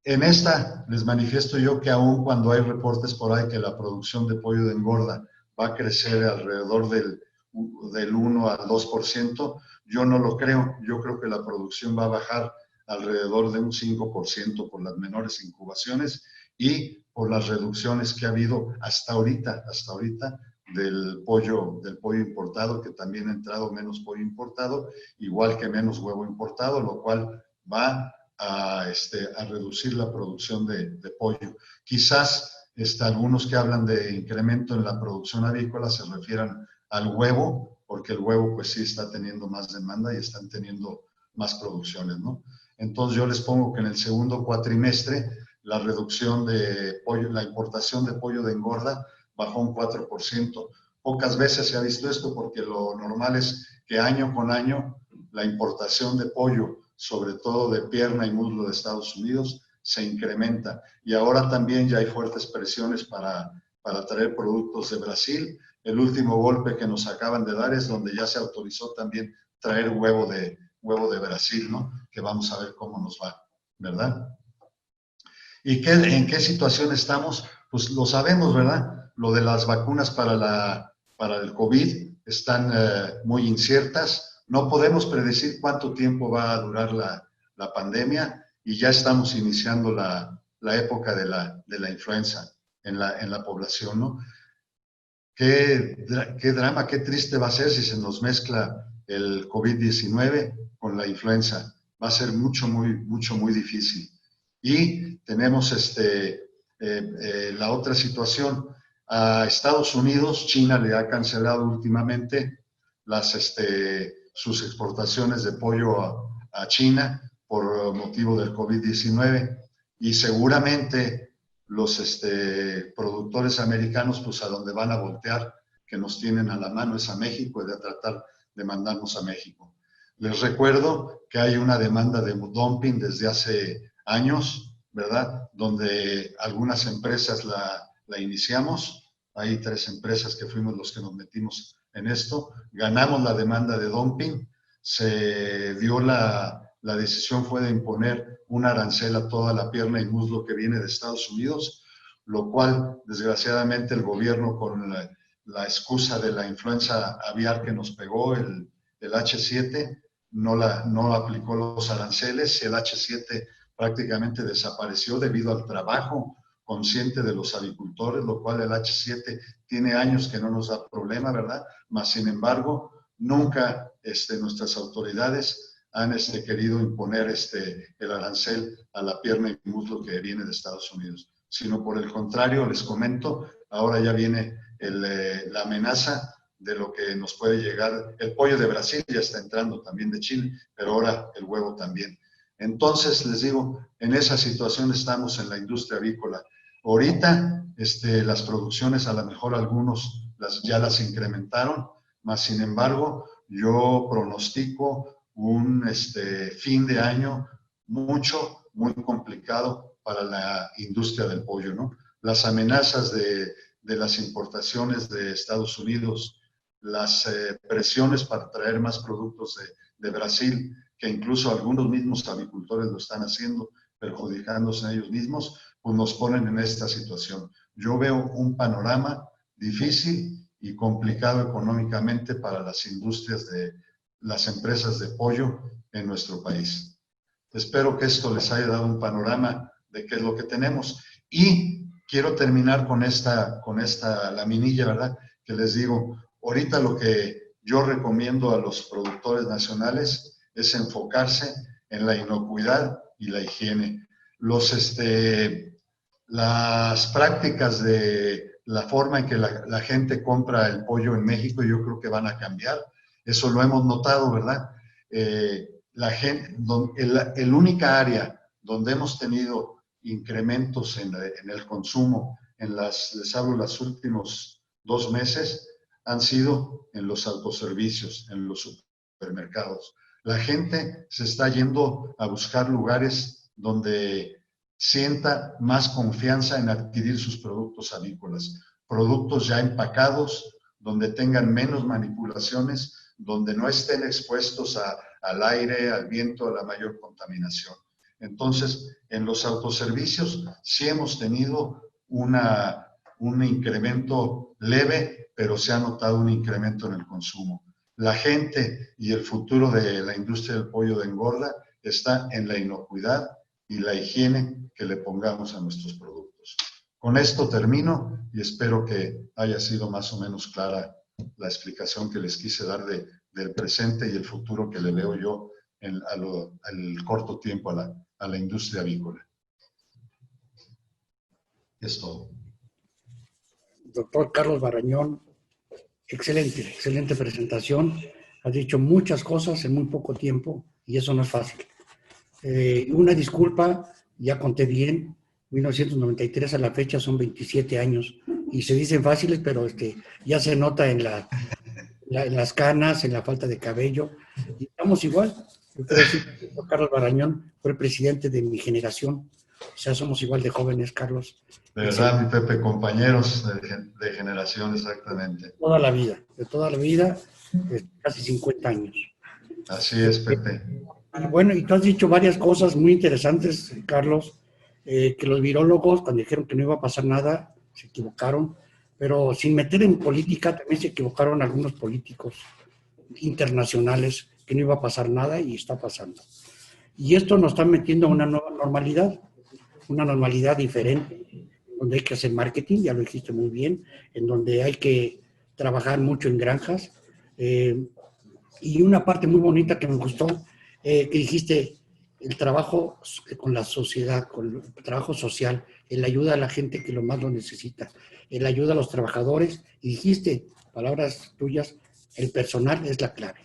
En esta les manifiesto yo que aún cuando hay reportes por ahí que la producción de pollo de engorda va a crecer alrededor del 1 al 2%, yo no lo creo. Yo creo que la producción va a bajar alrededor de un 5% por las menores incubaciones y por las reducciones que ha habido hasta ahorita del pollo importado, que también ha entrado menos pollo importado, igual que menos huevo importado, lo cual va a reducir la producción de pollo. Quizás algunos que hablan de incremento en la producción avícola se refieran al huevo, porque el huevo pues sí está teniendo más demanda y están teniendo más producciones, ¿no? Entonces yo les pongo que en el segundo cuatrimestre la reducción de pollo, la importación de pollo de engorda bajó un 4%. Pocas veces se ha visto esto porque lo normal es que año con año la importación de pollo, sobre todo de pierna y muslo de Estados Unidos, se incrementa. Y ahora también ya hay fuertes presiones para traer productos de Brasil. El último golpe que nos acaban de dar es donde ya se autorizó también traer huevo de Brasil, ¿no? Que vamos a ver cómo nos va, ¿verdad? ¿Y en qué situación estamos? Pues lo sabemos, ¿verdad? Lo de las vacunas para el COVID están muy inciertas. No podemos predecir cuánto tiempo va a durar la pandemia y ya estamos iniciando la época de la influenza en la población, ¿no? Qué drama, qué triste va a ser si se nos mezcla el COVID-19 con la influenza. Va a ser muy difícil. Y tenemos la otra situación. A Estados Unidos, China le ha cancelado últimamente sus exportaciones de pollo a China por motivo del COVID-19 y seguramente los productores americanos, pues a donde van a voltear, que nos tienen a la mano, es a México, y de tratar de mandarnos a México. Les recuerdo que hay una demanda de dumping desde hace años, ¿verdad? Donde algunas empresas la iniciamos. Hay 3 empresas que fuimos los que nos metimos en esto. Ganamos la demanda de dumping. Se dio la decisión fue de imponer un arancel a toda la pierna y muslo que viene de Estados Unidos, lo cual, desgraciadamente, el gobierno, con la excusa de la influenza aviar que nos pegó, el H7, no aplicó los aranceles. El H7 prácticamente desapareció debido al trabajo consciente de los avicultores, lo cual el H7 tiene años que no nos da problema, ¿verdad? Mas, sin embargo, nunca nuestras autoridades han querido imponer el arancel a la pierna y muslo que viene de Estados Unidos, sino por el contrario, les comento, ahora ya viene la amenaza de lo que nos puede llegar. El pollo de Brasil ya está entrando, también de Chile, pero ahora el huevo también. Entonces, les digo, en esa situación estamos en la industria avícola. Ahorita las producciones a lo mejor algunos ya las incrementaron, mas sin embargo yo pronostico un fin de año muy complicado para la industria del pollo, ¿no? Las amenazas de las importaciones de Estados Unidos, las presiones para traer más productos de Brasil, que incluso algunos mismos avicultores lo están haciendo, perjudicándose a ellos mismos, pues nos ponen en esta situación. Yo veo un panorama difícil y complicado económicamente para las industrias las empresas de pollo en nuestro país. Espero que esto les haya dado un panorama de qué es lo que tenemos. Y quiero terminar con esta laminilla, ¿verdad? Que les digo, ahorita lo que yo recomiendo a los productores nacionales es enfocarse en la inocuidad y la higiene. Las prácticas de la forma en que la gente compra el pollo en México, yo creo que van a cambiar. Eso lo hemos notado, ¿verdad? El única área donde hemos tenido incrementos en el consumo les hablo, los últimos 2 meses, han sido en los autoservicios, en los supermercados. La gente se está yendo a buscar lugares donde sienta más confianza en adquirir sus productos avícolas, productos ya empacados, donde tengan menos manipulaciones, donde no estén expuestos al aire, al viento, a la mayor contaminación. Entonces, en los autoservicios sí hemos tenido un incremento leve, pero se ha notado un incremento en el consumo. La gente y el futuro de la industria del pollo de engorda está en la inocuidad y la higiene que le pongamos a nuestros productos. Con esto termino y espero que haya sido más o menos clara la explicación que les quise dar del presente y el futuro que le veo yo al corto tiempo a la industria avícola. Es todo. Doctor Carlos Barañón, excelente presentación. Has dicho muchas cosas en muy poco tiempo y eso no es fácil. Una disculpa, ya conté bien, 1993 a la fecha son 27 años y se dicen fáciles, pero ya se nota en las canas, en la falta de cabello. Y estamos igual. Yo quiero decir que Carlos Barañón fue el presidente de mi generación. O sea, somos igual de jóvenes, Carlos. De verdad, mi Pepe, compañeros de generación, exactamente. De toda la vida, casi 50 años. Así es, Pepe. Y bueno, y tú has dicho varias cosas muy interesantes, Carlos, que los virólogos, cuando dijeron que no iba a pasar nada, se equivocaron, pero sin meter en política, también se equivocaron algunos políticos internacionales, que no iba a pasar nada y está pasando. Y esto nos está metiendo a una nueva normalidad diferente, donde hay que hacer marketing, ya lo dijiste muy bien, en donde hay que trabajar mucho en granjas. Y una parte muy bonita que me gustó, que dijiste, el trabajo con la sociedad, con el trabajo social, el ayuda a la gente que lo más lo necesita, el ayuda a los trabajadores, y dijiste, palabras tuyas, el personal es la clave.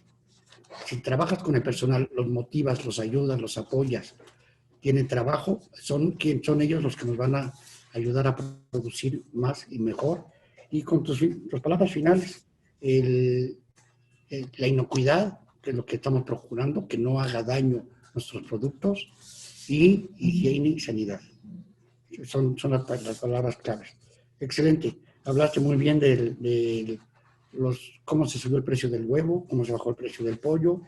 Si trabajas con el personal, los motivas, los ayudas, los apoyas, tienen trabajo, son ellos los que nos van a ayudar a producir más y mejor. Y con tus palabras finales, la inocuidad, que es lo que estamos procurando, que no haga daño a nuestros productos, y higiene y sanidad. Son las palabras claves. Excelente. Hablaste muy bien de cómo se subió el precio del huevo, cómo se bajó el precio del pollo,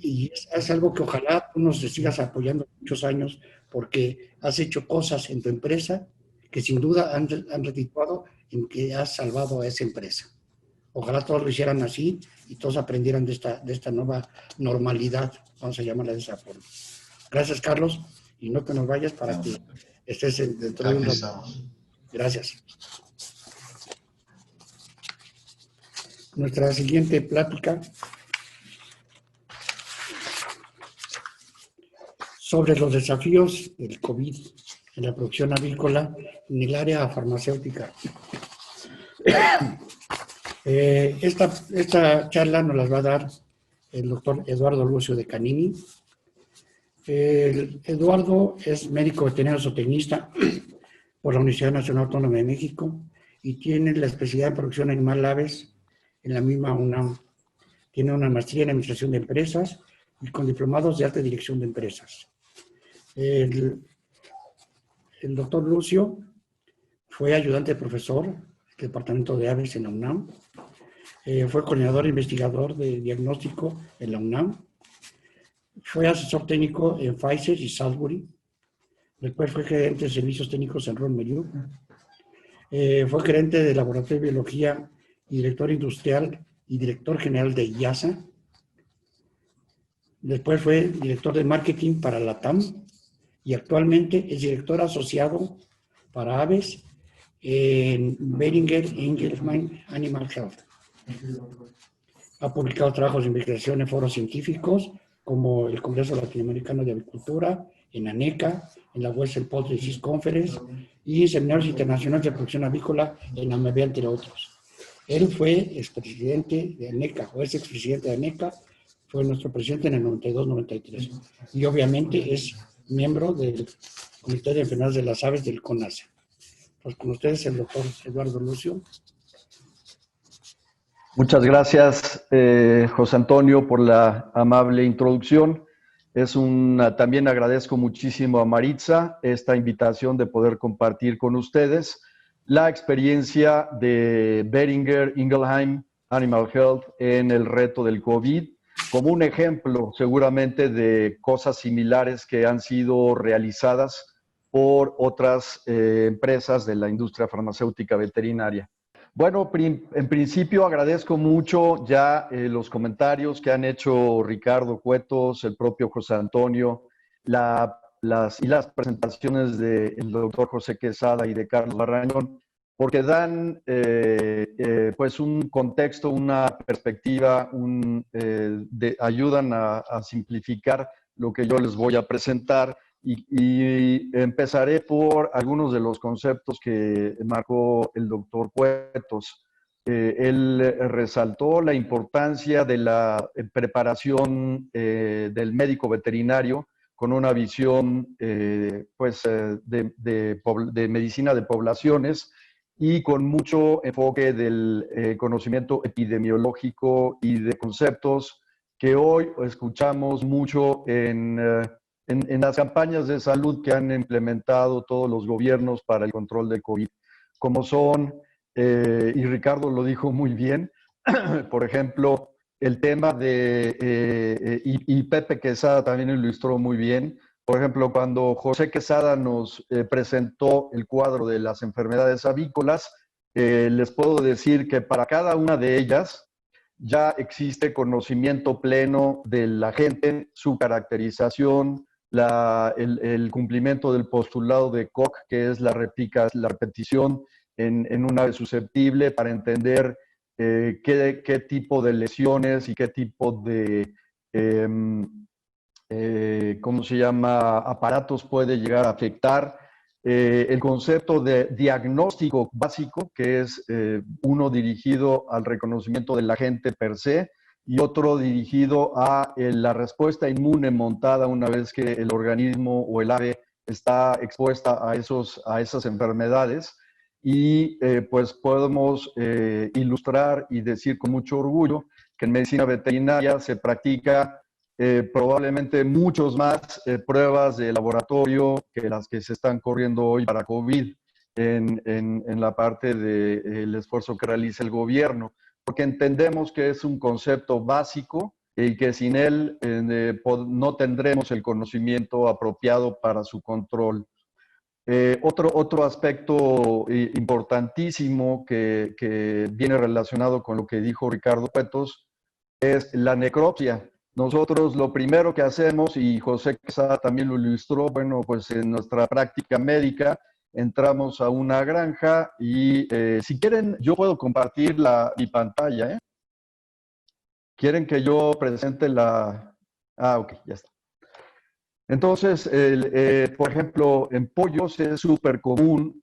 y es algo que ojalá tú nos sigas apoyando muchos años, porque has hecho cosas en tu empresa que sin duda han redituado en que has salvado a esa empresa. Ojalá todos lo hicieran así y todos aprendieran de esta nueva normalidad, vamos a llamarla de esa forma. Gracias, Carlos, y no te nos vayas para que estés dentro de un rato. Gracias. Nuestra siguiente plática sobre los desafíos del COVID en la producción avícola en el área farmacéutica. Esta charla nos las va a dar el doctor Eduardo Lucio de Canini. Eduardo es médico veterinario zootecnista por la Universidad Nacional Autónoma de México y tiene la especialidad en producción animal aves en la misma UNAM. Tiene una maestría en administración de empresas y con diplomados de alta dirección de empresas. El doctor Lucio fue ayudante de profesor del Departamento de Aves en la UNAM. Fue coordinador e investigador de diagnóstico en la UNAM. Fue asesor técnico en Pfizer y Salisbury. Después fue gerente de servicios técnicos en Ron Meliú. Fue gerente de laboratorio de biología y director industrial y director general de IASA. Después fue director de marketing para la TAM y actualmente es director asociado para aves en Boehringer Ingelheim Animal Health. Ha publicado trabajos de investigación en foros científicos como el Congreso Latinoamericano de Avicultura, en ANECA, en la Western Poultry Disease Conference y seminarios internacionales de producción avícola en AMB, entre otros. Él fue expresidente de ANECA, o es expresidente de ANECA, fue nuestro presidente en el 92-93. Y obviamente es miembro del Comité de Enfermedades de las Aves del CONASA. Pues con ustedes el doctor Eduardo Lucio. Muchas gracias, José Antonio, por la amable introducción. También agradezco muchísimo a Maritza esta invitación de poder compartir con ustedes la experiencia de Boehringer Ingelheim Animal Health en el reto del COVID, como un ejemplo seguramente de cosas similares que han sido realizadas por otras empresas de la industria farmacéutica veterinaria. Bueno, en principio agradezco mucho ya los comentarios que han hecho Ricardo Cuetos, el propio José Antonio, las presentaciones del doctor José Quesada y de Carlos Barrañón, porque dan pues un contexto, una perspectiva, ayudan a simplificar lo que yo les voy a presentar. Y empezaré por algunos de los conceptos que marcó el doctor Cuetos. Él resaltó la importancia de la preparación del médico veterinario con una visión de medicina de poblaciones y con mucho enfoque del conocimiento epidemiológico y de conceptos que hoy escuchamos mucho en las campañas de salud que han implementado todos los gobiernos para el control de COVID, como son, y Ricardo lo dijo muy bien, por ejemplo, el tema y Pepe Quesada también lo ilustró muy bien. Por ejemplo, cuando José Quesada nos presentó el cuadro de las enfermedades avícolas, les puedo decir que para cada una de ellas ya existe conocimiento pleno de la gente, su caracterización, el cumplimiento del postulado de Koch, que es la repetición en un ave susceptible para entender qué tipo de lesiones y qué tipo de, ¿cómo se llama?, aparatos puede llegar a afectar. El concepto de diagnóstico básico, que es uno dirigido al reconocimiento de la gente per se, y otro dirigido a la respuesta inmune montada una vez que el organismo o el ave está expuesta a esas enfermedades. Y pues podemos ilustrar y decir con mucho orgullo que en medicina veterinaria se practica probablemente muchos más pruebas de laboratorio que las que se están corriendo hoy para COVID en la parte del esfuerzo que realiza el gobierno, porque entendemos que es un concepto básico y que sin él no tendremos el conocimiento apropiado para su control. Otro aspecto importantísimo que viene relacionado con lo que dijo Ricardo Cuetos es la necropsia. Nosotros lo primero que hacemos, y José Quesada también lo ilustró, bueno, pues en nuestra práctica médica, entramos a una granja y si quieren, yo puedo compartir mi pantalla, ¿eh? ¿Quieren que yo presente la...? Ah, ok, ya está. Entonces, por ejemplo, en pollos es súper común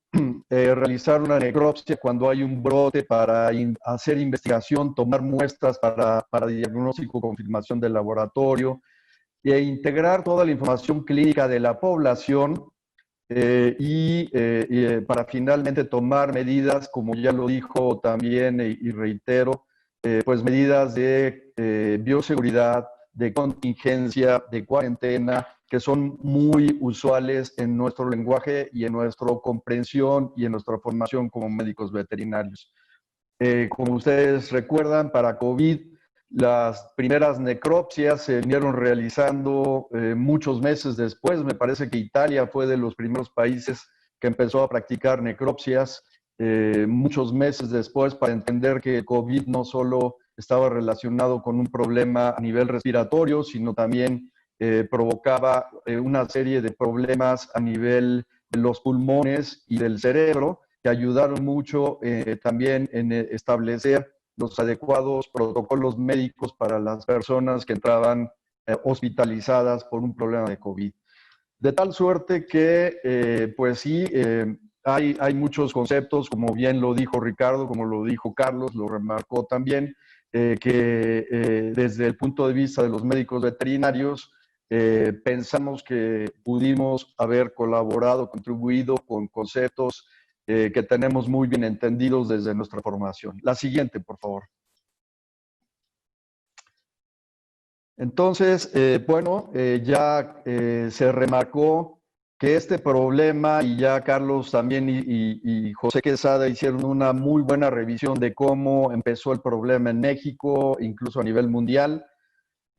realizar una necropsia cuando hay un brote para hacer investigación, tomar muestras para diagnóstico, confirmación del laboratorio e integrar toda la información clínica de la población para finalmente tomar medidas, como ya lo dijo también y reitero, pues medidas de bioseguridad, de contingencia, de cuarentena, que son muy usuales en nuestro lenguaje y en nuestra comprensión y en nuestra formación como médicos veterinarios. Como ustedes recuerdan, para COVID, las primeras necropsias se vinieron realizando muchos meses después. Me parece que Italia fue de los primeros países que empezó a practicar necropsias muchos meses después para entender que COVID no solo estaba relacionado con un problema a nivel respiratorio, sino también provocaba una serie de problemas a nivel de los pulmones y del cerebro, que ayudaron mucho también en establecer los adecuados protocolos médicos para las personas que entraban hospitalizadas por un problema de COVID. De tal suerte que, pues sí, hay muchos conceptos, como bien lo dijo Ricardo, como lo dijo Carlos, lo remarcó también, que desde el punto de vista de los médicos veterinarios, pensamos que pudimos haber colaborado, contribuido con conceptos que tenemos muy bien entendidos desde nuestra formación. La siguiente, por favor. Entonces, ya se remarcó que este problema, y ya Carlos también y José Quesada hicieron una muy buena revisión de cómo empezó el problema en México, incluso a nivel mundial,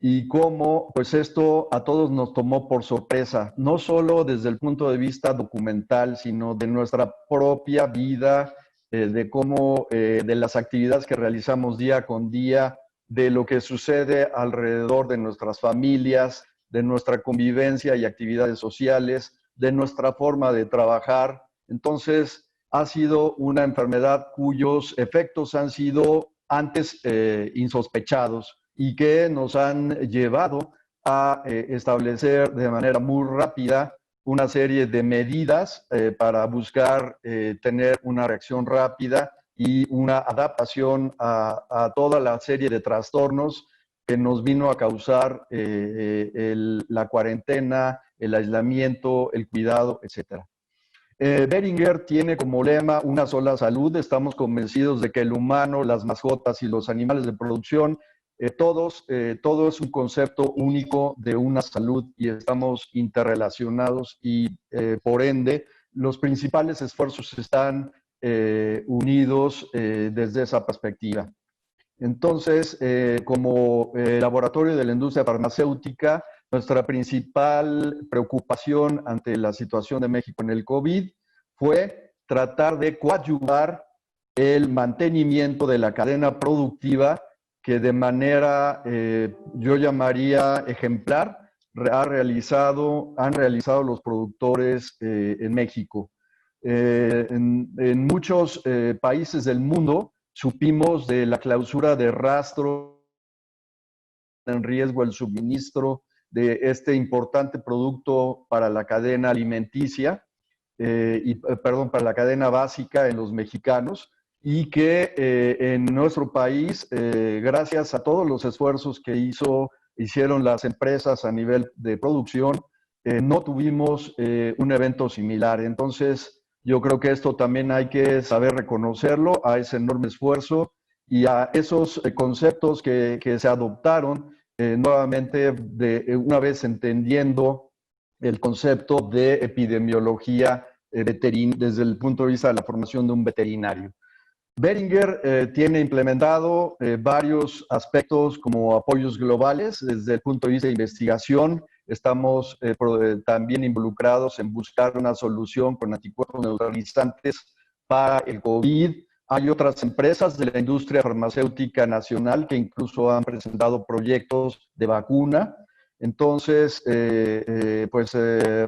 y cómo pues esto a todos nos tomó por sorpresa, no solo desde el punto de vista documental, sino de nuestra propia vida, de cómo, de las actividades que realizamos día con día, de lo que sucede alrededor de nuestras familias, de nuestra convivencia y actividades sociales, de nuestra forma de trabajar. Entonces, ha sido una enfermedad cuyos efectos han sido antes insospechados y que nos han llevado a establecer de manera muy rápida una serie de medidas para buscar tener una reacción rápida y una adaptación a toda la serie de trastornos que nos vino a causar la cuarentena, el aislamiento, el cuidado, etc. Beringer tiene como lema una sola salud. Estamos convencidos de que el humano, las mascotas y los animales de producción, todo es un concepto único de una salud y estamos interrelacionados y por ende los principales esfuerzos están unidos desde esa perspectiva. Entonces, como laboratorio de la industria farmacéutica, nuestra principal preocupación ante la situación de México en el COVID fue tratar de coadyuvar el mantenimiento de la cadena productiva que de manera, yo llamaría ejemplar, han realizado los productores en México. En muchos países del mundo supimos de la clausura de rastro en riesgo el suministro de este importante producto para la cadena alimenticia, para la cadena básica en los mexicanos, y que en nuestro país, gracias a todos los esfuerzos que hicieron las empresas a nivel de producción, no tuvimos un evento similar. Entonces, yo creo que esto también hay que saber reconocerlo, a ese enorme esfuerzo y a esos conceptos que se adoptaron nuevamente una vez entendiendo el concepto de epidemiología desde el punto de vista de la formación de un veterinario. Beringer tiene implementado varios aspectos como apoyos globales desde el punto de vista de investigación. Estamos también involucrados en buscar una solución con anticuerpos neutralizantes para el COVID. Hay otras empresas de la industria farmacéutica nacional que incluso han presentado proyectos de vacuna. Entonces, esa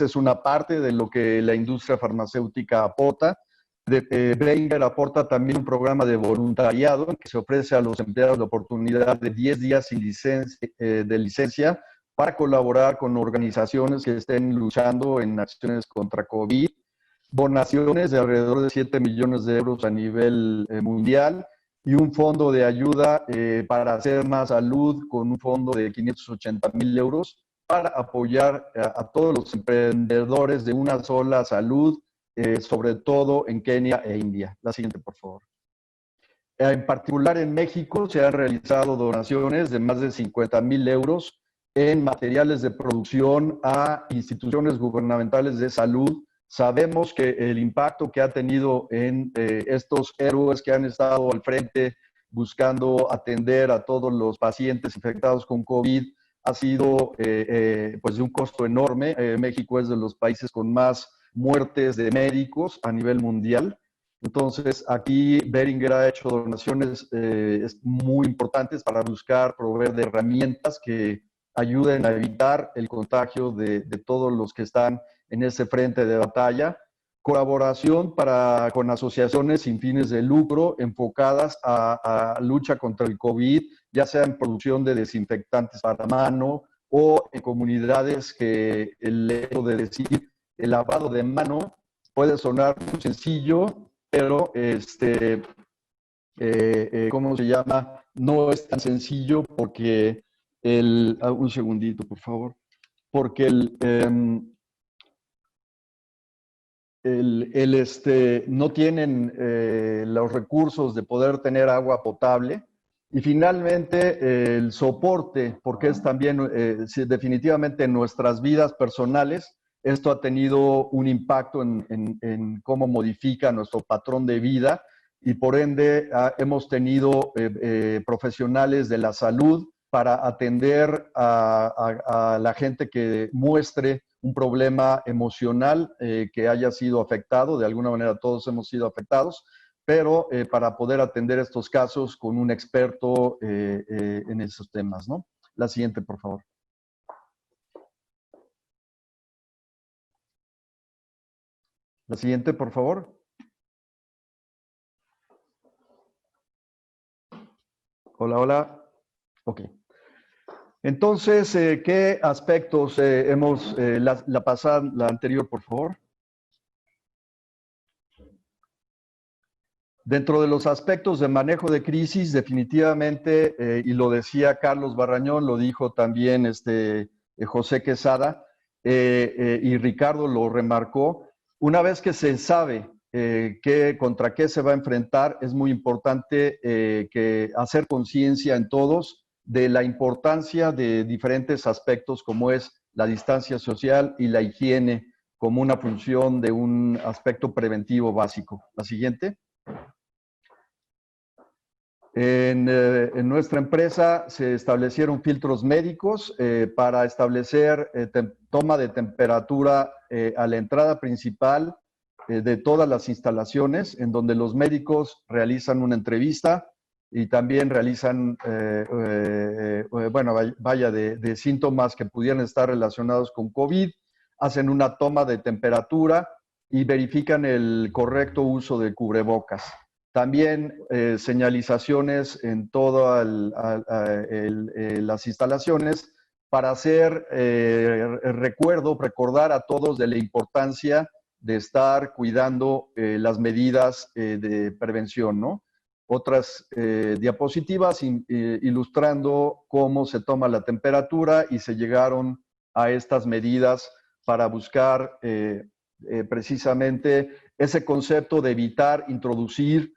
es una parte de lo que la industria farmacéutica aporta. Beringer aporta también un programa de voluntariado en que se ofrece a los empleados la oportunidad de 10 días sin de licencia para colaborar con organizaciones que estén luchando en acciones contra COVID, donaciones de alrededor de 7 millones de euros a nivel mundial y un fondo de ayuda para hacer más salud con un fondo de 580,000 euros para apoyar a todos los emprendedores de una sola salud, sobre todo en Kenia e India. La siguiente, por favor. En particular en México se han realizado donaciones de más de 50,000 euros en materiales de producción a instituciones gubernamentales de salud. Sabemos que el impacto que ha tenido en estos héroes que han estado al frente buscando atender a todos los pacientes infectados con COVID ha sido pues de un costo enorme. México es de los países con más muertes de médicos a nivel mundial. Entonces, aquí Beringer ha hecho donaciones muy importantes para buscar proveer de herramientas que ayuden a evitar el contagio de todos los que están en ese frente de batalla. Colaboración con asociaciones sin fines de lucro enfocadas a lucha contra el COVID, ya sea en producción de desinfectantes para mano o en comunidades que el hecho de decir el lavado de mano puede sonar muy sencillo, pero ¿cómo se llama? No es tan sencillo porque un segundito, por favor, porque no tienen los recursos de poder tener agua potable. Y finalmente, el soporte, porque es también definitivamente en nuestras vidas personales, esto ha tenido un impacto en cómo modifica nuestro patrón de vida y por ende hemos tenido profesionales de la salud para atender a la gente que muestre un problema emocional que haya sido afectado. De alguna manera todos hemos sido afectados, pero para poder atender estos casos con un experto en esos temas, ¿no? La siguiente, por favor. La siguiente, por favor. Hola, hola. Ok. Entonces, ¿qué aspectos la anterior, por favor? Dentro de los aspectos de manejo de crisis, definitivamente, y lo decía Carlos Barrañón, lo dijo también José Quesada, y Ricardo lo remarcó, una vez que se sabe contra qué se va a enfrentar, es muy importante que hacer conciencia en todos de la importancia de diferentes aspectos como es la distancia social y la higiene como una función de un aspecto preventivo básico. La siguiente. En nuestra empresa se establecieron filtros médicos para establecer toma de temperatura a la entrada principal de todas las instalaciones, en donde los médicos realizan una entrevista y también realizan, de síntomas que pudieran estar relacionados con COVID, hacen una toma de temperatura y verifican el correcto uso de cubrebocas. También señalizaciones en todas las instalaciones para hacer recordar a todos de la importancia de estar cuidando las medidas de prevención, ¿no? Otras diapositivas ilustrando cómo se toma la temperatura y se llegaron a estas medidas para buscar precisamente ese concepto de evitar introducir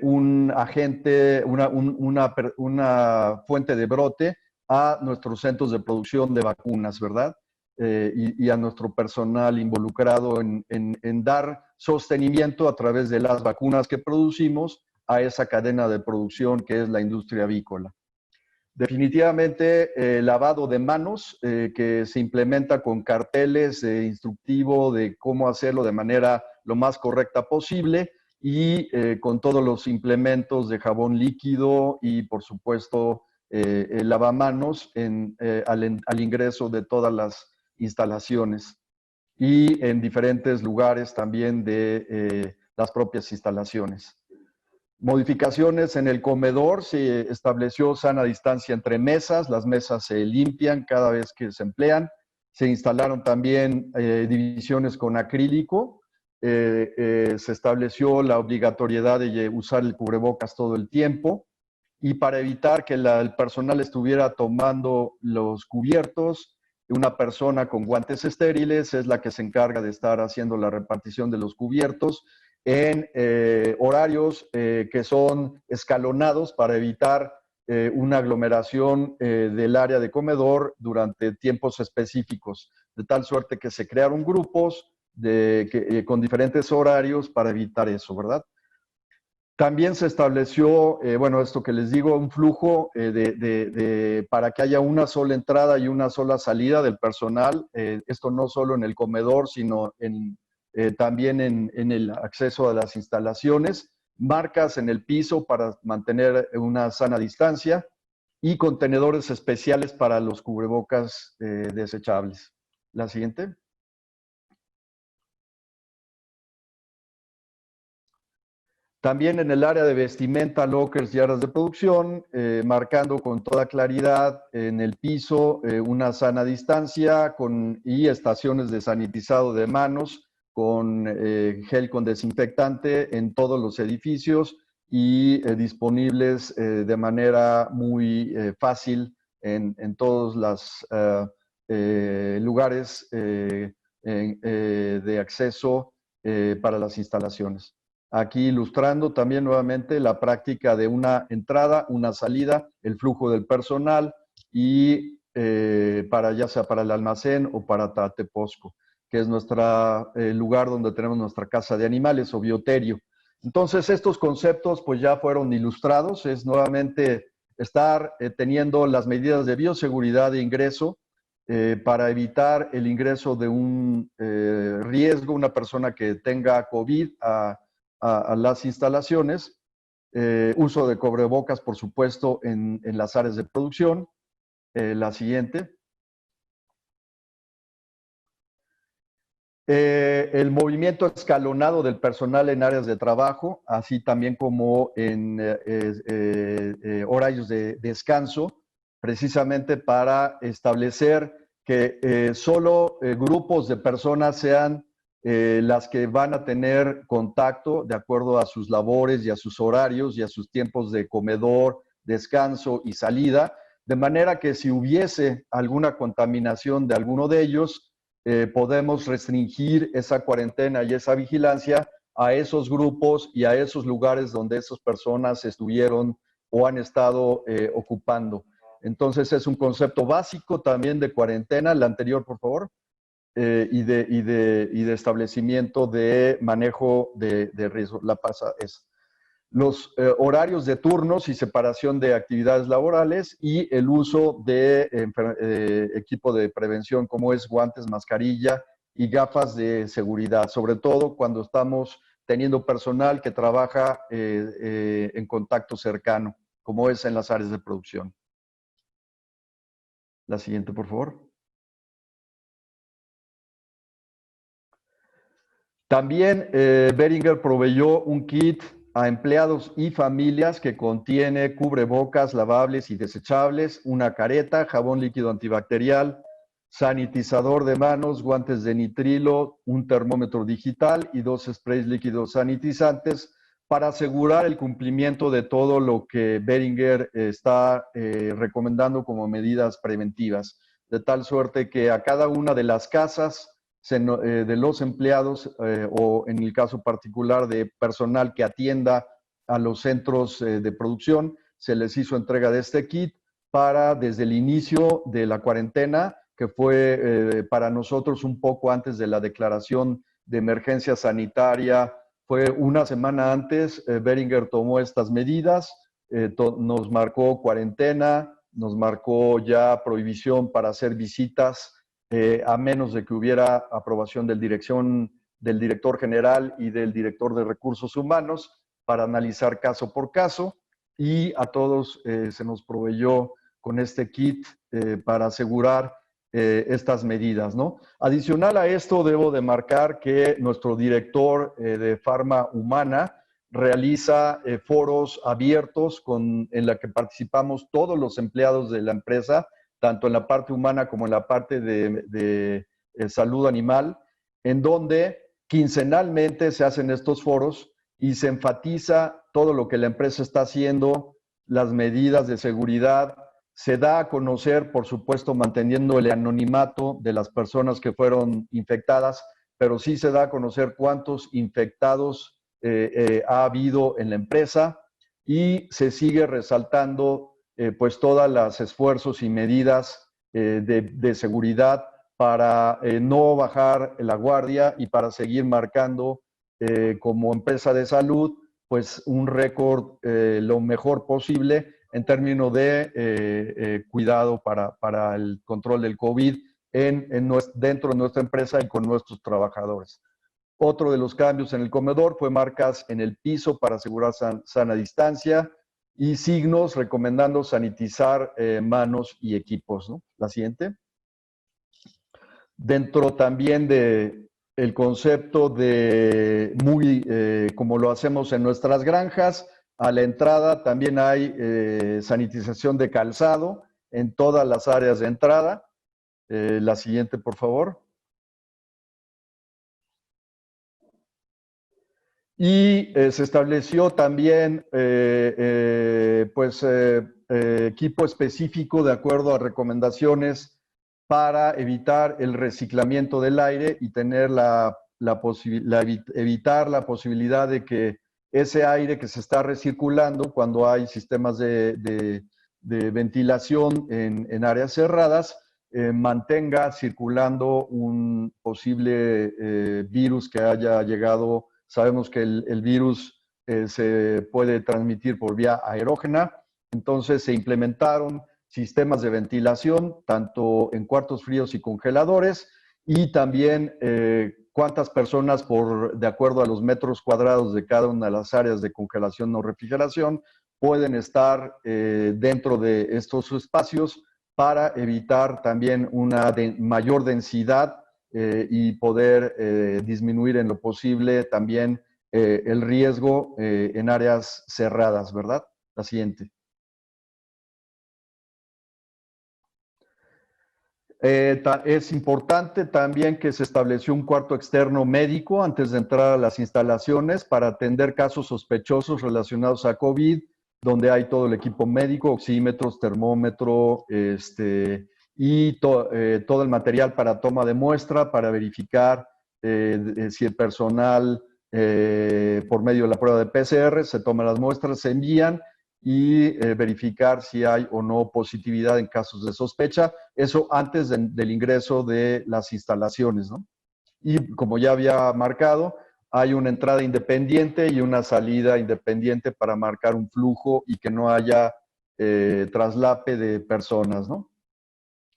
un agente, una fuente de brote a nuestros centros de producción de vacunas, ¿verdad? Y a nuestro personal involucrado en dar sostenimiento a través de las vacunas que producimos a esa cadena de producción que es la industria avícola. Definitivamente, lavado de manos, que se implementa con carteles instructivo de cómo hacerlo de manera lo más correcta posible y con todos los implementos de jabón líquido y, por supuesto, el lavamanos al ingreso de todas las instalaciones y en diferentes lugares también de las propias instalaciones. Modificaciones en el comedor, se estableció sana distancia entre mesas, las mesas se limpian cada vez que se emplean, se instalaron también divisiones con acrílico, se estableció la obligatoriedad de usar el cubrebocas todo el tiempo y para evitar que el personal estuviera tomando los cubiertos, una persona con guantes estériles es la que se encarga de estar haciendo la repartición de los cubiertos en horarios que son escalonados para evitar una aglomeración del área de comedor durante tiempos específicos, de tal suerte que se crearon grupos con diferentes horarios para evitar eso, ¿verdad? También se estableció, esto que les digo, un flujo para que haya una sola entrada y una sola salida del personal, esto no solo en el comedor, sino también en el acceso a las instalaciones, marcas en el piso para mantener una sana distancia y contenedores especiales para los cubrebocas desechables. La siguiente. También en el área de vestimenta, lockers y áreas de producción, marcando con toda claridad en el piso una sana distancia y estaciones de sanitizado de manos con gel con desinfectante en todos los edificios y disponibles de manera muy fácil en todos los lugares de acceso para las instalaciones. Aquí ilustrando también nuevamente la práctica de una entrada, una salida, el flujo del personal y ya sea para el almacén o para Tateposco, que es nuestro lugar donde tenemos nuestra casa de animales o bioterio. Entonces estos conceptos pues ya fueron ilustrados, es nuevamente estar teniendo las medidas de bioseguridad de ingreso para evitar el ingreso de un riesgo, una persona que tenga COVID a las instalaciones, uso de cubrebocas, por supuesto, en las áreas de producción. La siguiente. El movimiento escalonado del personal en áreas de trabajo, así también como en horarios de descanso, precisamente para establecer que solo grupos de personas sean las que van a tener contacto de acuerdo a sus labores y a sus horarios y a sus tiempos de comedor, descanso y salida, de manera que si hubiese alguna contaminación de alguno de ellos, podemos restringir esa cuarentena y esa vigilancia a esos grupos y a esos lugares donde esas personas estuvieron o han estado ocupando. Entonces es un concepto básico también de cuarentena, la anterior por favor, y de establecimiento de manejo de riesgo. La pasa es los horarios de turnos y separación de actividades laborales y el uso de equipo de prevención como es guantes, mascarilla y gafas de seguridad, sobre todo cuando estamos teniendo personal que trabaja en contacto cercano, como es en las áreas de producción. La siguiente, por favor. También Boehringer proveyó un kit a empleados y familias que contiene cubrebocas lavables y desechables, una careta, jabón líquido antibacterial, sanitizador de manos, guantes de nitrilo, un termómetro digital y 2 sprays líquidos sanitizantes para asegurar el cumplimiento de todo lo que Boehringer está recomendando como medidas preventivas, de tal suerte que a cada una de las casas de los empleados o en el caso particular de personal que atienda a los centros de producción, se les hizo entrega de este kit para desde el inicio de la cuarentena, que fue para nosotros un poco antes de la declaración de emergencia sanitaria, fue una semana antes, Boehringer tomó estas medidas, nos marcó cuarentena, nos marcó ya prohibición para hacer visitas a menos de que hubiera aprobación del director general y del director de recursos humanos para analizar caso por caso, y a todos se nos proveyó con este kit para asegurar estas medidas, ¿no? Adicional a esto, debo de marcar que nuestro director de Farma Humana realiza foros abiertos en la que participamos todos los empleados de la empresa, tanto en la parte humana como en la parte de salud animal, en donde quincenalmente se hacen estos foros y se enfatiza todo lo que la empresa está haciendo, las medidas de seguridad, se da a conocer, por supuesto, manteniendo el anonimato de las personas que fueron infectadas, pero sí se da a conocer cuántos infectados ha habido en la empresa y se sigue resaltando pues todos los esfuerzos y medidas de seguridad para no bajar la guardia y para seguir marcando como empresa de salud pues un récord lo mejor posible en términos de cuidado para el control del COVID dentro de nuestra empresa y con nuestros trabajadores. Otro de los cambios en el comedor fue marcas en el piso para asegurar sana distancia, y signos recomendando sanitizar manos y equipos, ¿no? La siguiente. Dentro también del concepto de como lo hacemos en nuestras granjas, a la entrada también hay sanitización de calzado en todas las áreas de entrada. La siguiente, por favor. Y se estableció también equipo específico de acuerdo a recomendaciones para evitar el reciclamiento del aire y tener la evitar la posibilidad de que ese aire que se está recirculando cuando hay sistemas de ventilación en áreas cerradas, mantenga circulando un posible virus que haya llegado. Sabemos que el virus se puede transmitir por vía aerógena, entonces se implementaron sistemas de ventilación, tanto en cuartos fríos y congeladores, y también cuántas personas, de acuerdo a los metros cuadrados de cada una de las áreas de congelación o refrigeración, pueden estar dentro de estos espacios para evitar también una mayor densidad y poder disminuir en lo posible también el riesgo en áreas cerradas, ¿verdad? La siguiente. Es importante también que se estableció un cuarto externo médico antes de entrar a las instalaciones para atender casos sospechosos relacionados a COVID, donde hay todo el equipo médico, oxímetros, termómetro, y todo el material para toma de muestra, para verificar si el personal, por medio de la prueba de PCR, se toman las muestras, se envían, y verificar si hay o no positividad en casos de sospecha, eso antes del ingreso de las instalaciones, ¿no? Y como ya había marcado, hay una entrada independiente y una salida independiente para marcar un flujo y que no haya traslape de personas, ¿no?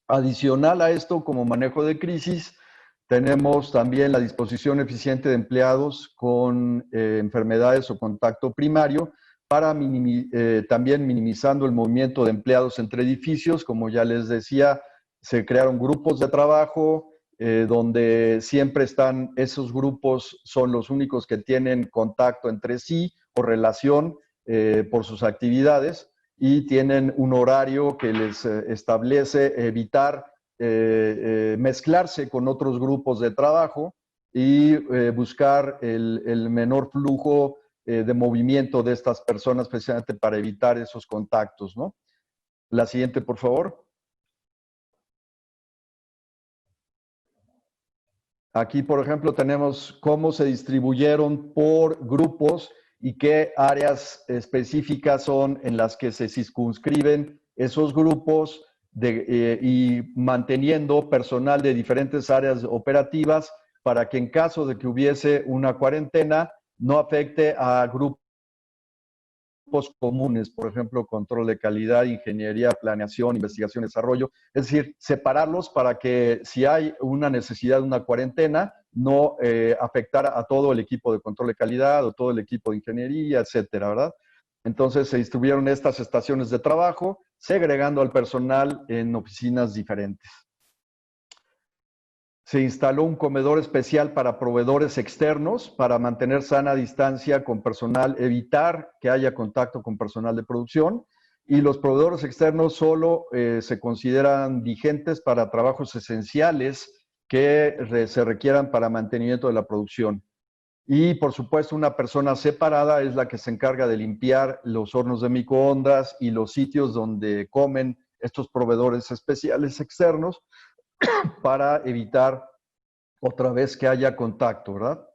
Adicional a esto, como manejo de crisis, tenemos también la disposición eficiente de empleados con enfermedades o contacto primario, para también minimizando el movimiento de empleados entre edificios. Como ya les decía, se crearon grupos de trabajo donde siempre están, esos grupos son los únicos que tienen contacto entre sí o relación por sus actividades, y tienen un horario que les establece evitar mezclarse con otros grupos de trabajo y buscar el menor flujo de movimiento de estas personas, precisamente para evitar esos contactos, ¿no? La siguiente, por favor. Aquí, por ejemplo, tenemos cómo se distribuyeron por grupos y qué áreas específicas son en las que se circunscriben esos grupos y manteniendo personal de diferentes áreas operativas para que en caso de que hubiese una cuarentena no afecte a grupos comunes, por ejemplo, control de calidad, ingeniería, planeación, investigación, desarrollo. Es decir, separarlos para que si hay una necesidad de una cuarentena, no afectar a todo el equipo de control de calidad o todo el equipo de ingeniería, etcétera, ¿verdad? Entonces se distribuyeron estas estaciones de trabajo, segregando al personal en oficinas diferentes. Se instaló un comedor especial para proveedores externos para mantener sana distancia con personal, evitar que haya contacto con personal de producción, y los proveedores externos solo se consideran vigentes para trabajos esenciales que se requieran para mantenimiento de la producción. Y por supuesto una persona separada es la que se encarga de limpiar los hornos de microondas y los sitios donde comen estos proveedores especiales externos, para evitar otra vez que haya contacto, ¿verdad?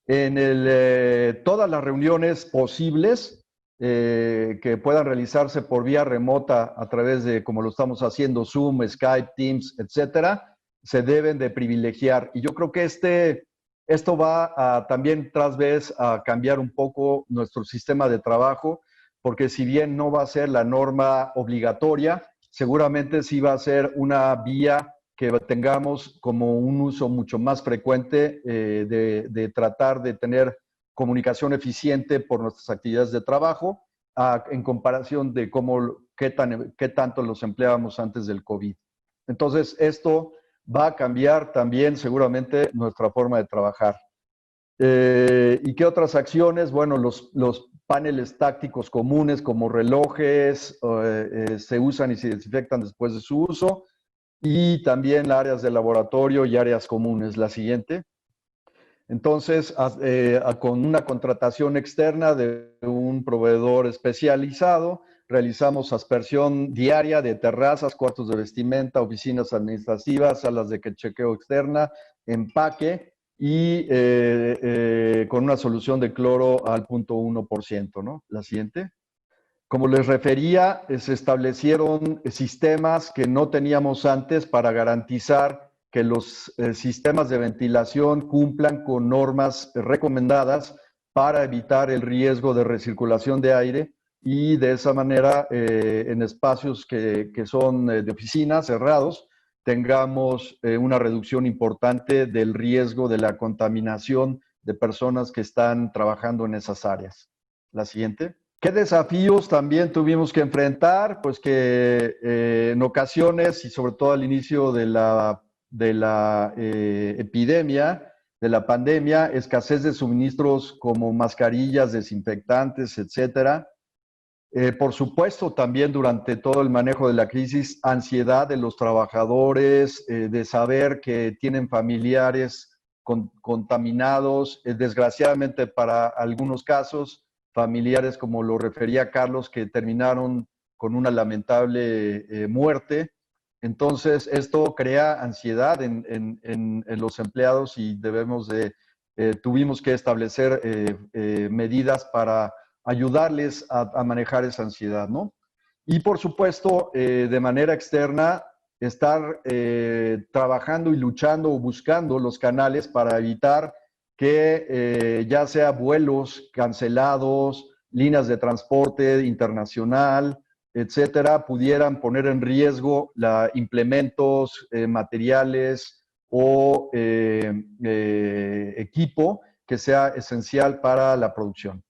En todas las reuniones posibles que puedan realizarse por vía remota a través de, como lo estamos haciendo, Zoom, Skype, Teams, etcétera, se deben de privilegiar. Y yo creo que esto va a, también tras vez a cambiar un poco nuestro sistema de trabajo, porque si bien no va a ser la norma obligatoria, seguramente sí va a ser una vía que tengamos como un uso mucho más frecuente de tratar de tener comunicación eficiente por nuestras actividades de trabajo en comparación de qué tanto los empleábamos antes del COVID. Entonces, esto va a cambiar también seguramente nuestra forma de trabajar. ¿Y qué otras acciones? Bueno, los paneles tácticos comunes como relojes se usan y se desinfectan después de su uso. Y también áreas de laboratorio y áreas comunes. La siguiente. Entonces, con una contratación externa de un proveedor especializado, realizamos aspersión diaria de terrazas, cuartos de vestimenta, oficinas administrativas, salas de chequeo externa, empaque, y con una solución de cloro al 0.1%, ¿no? La siguiente. Como les refería, se establecieron sistemas que no teníamos antes para garantizar que los sistemas de ventilación cumplan con normas recomendadas para evitar el riesgo de recirculación de aire y de esa manera en espacios que son de oficinas cerrados tengamos una reducción importante del riesgo de la contaminación de personas que están trabajando en esas áreas. La siguiente. ¿Qué desafíos también tuvimos que enfrentar? Pues que en ocasiones, y sobre todo al inicio de la epidemia, de la pandemia, escasez de suministros como mascarillas, desinfectantes, etcétera. Por supuesto, también durante todo el manejo de la crisis, ansiedad de los trabajadores, de saber que tienen familiares contaminados, desgraciadamente para algunos casos, familiares, como lo refería Carlos, que terminaron con una lamentable muerte. Entonces, esto crea ansiedad en los empleados y tuvimos que establecer medidas para ayudarles a manejar esa ansiedad, ¿no? Y por supuesto, de manera externa, estar trabajando y luchando o buscando los canales para evitar que ya sea vuelos cancelados, líneas de transporte internacional, etcétera, pudieran poner en riesgo implementos, materiales o equipo que sea esencial para la producción.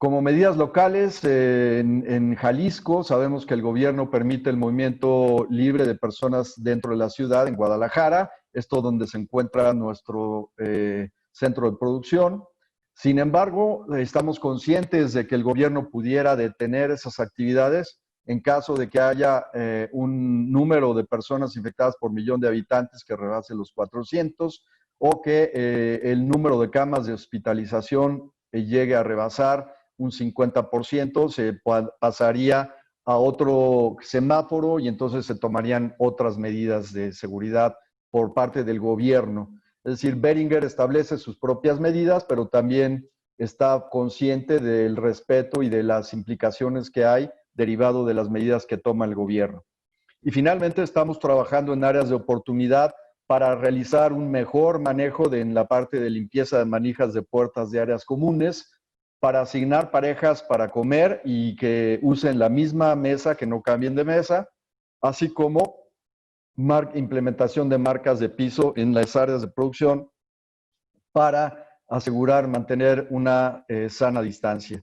Como medidas locales, en Jalisco sabemos que el gobierno permite el movimiento libre de personas dentro de la ciudad, en Guadalajara, esto donde se encuentra nuestro centro de producción. Sin embargo, estamos conscientes de que el gobierno pudiera detener esas actividades en caso de que haya un número de personas infectadas por millón de habitantes que rebase los 400 o que el número de camas de hospitalización llegue a rebasar un 50%, se pasaría a otro semáforo y entonces se tomarían otras medidas de seguridad por parte del gobierno. Es decir, Beringer establece sus propias medidas, pero también está consciente del respeto y de las implicaciones que hay derivado de las medidas que toma el gobierno. Y finalmente estamos trabajando en áreas de oportunidad para realizar un mejor manejo en la parte de limpieza de manijas de puertas de áreas comunes, para asignar parejas para comer y que usen la misma mesa, que no cambien de mesa, así como implementación de marcas de piso en las áreas de producción para asegurar mantener una sana distancia.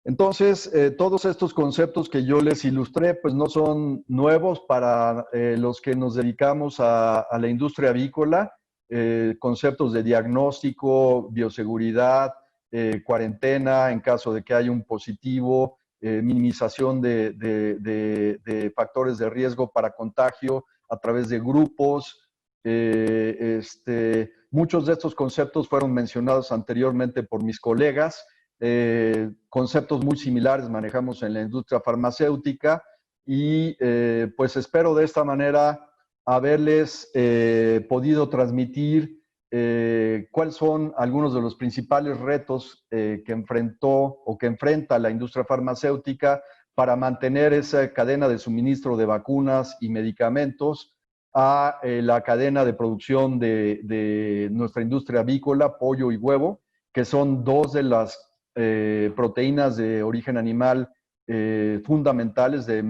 Entonces, todos estos conceptos que yo les ilustré, pues no son nuevos para los que nos dedicamos a la industria avícola, conceptos de diagnóstico, bioseguridad, cuarentena en caso de que haya un positivo, minimización de factores de riesgo para contagio a través de grupos. Muchos de estos conceptos fueron mencionados anteriormente por mis colegas. Conceptos muy similares manejamos en la industria farmacéutica y pues espero de esta manera haberles podido transmitir cuáles son algunos de los principales retos que enfrentó o que enfrenta la industria farmacéutica para mantener esa cadena de suministro de vacunas y medicamentos a la cadena de producción de nuestra industria avícola, pollo y huevo, que son dos de las proteínas de origen animal fundamentales de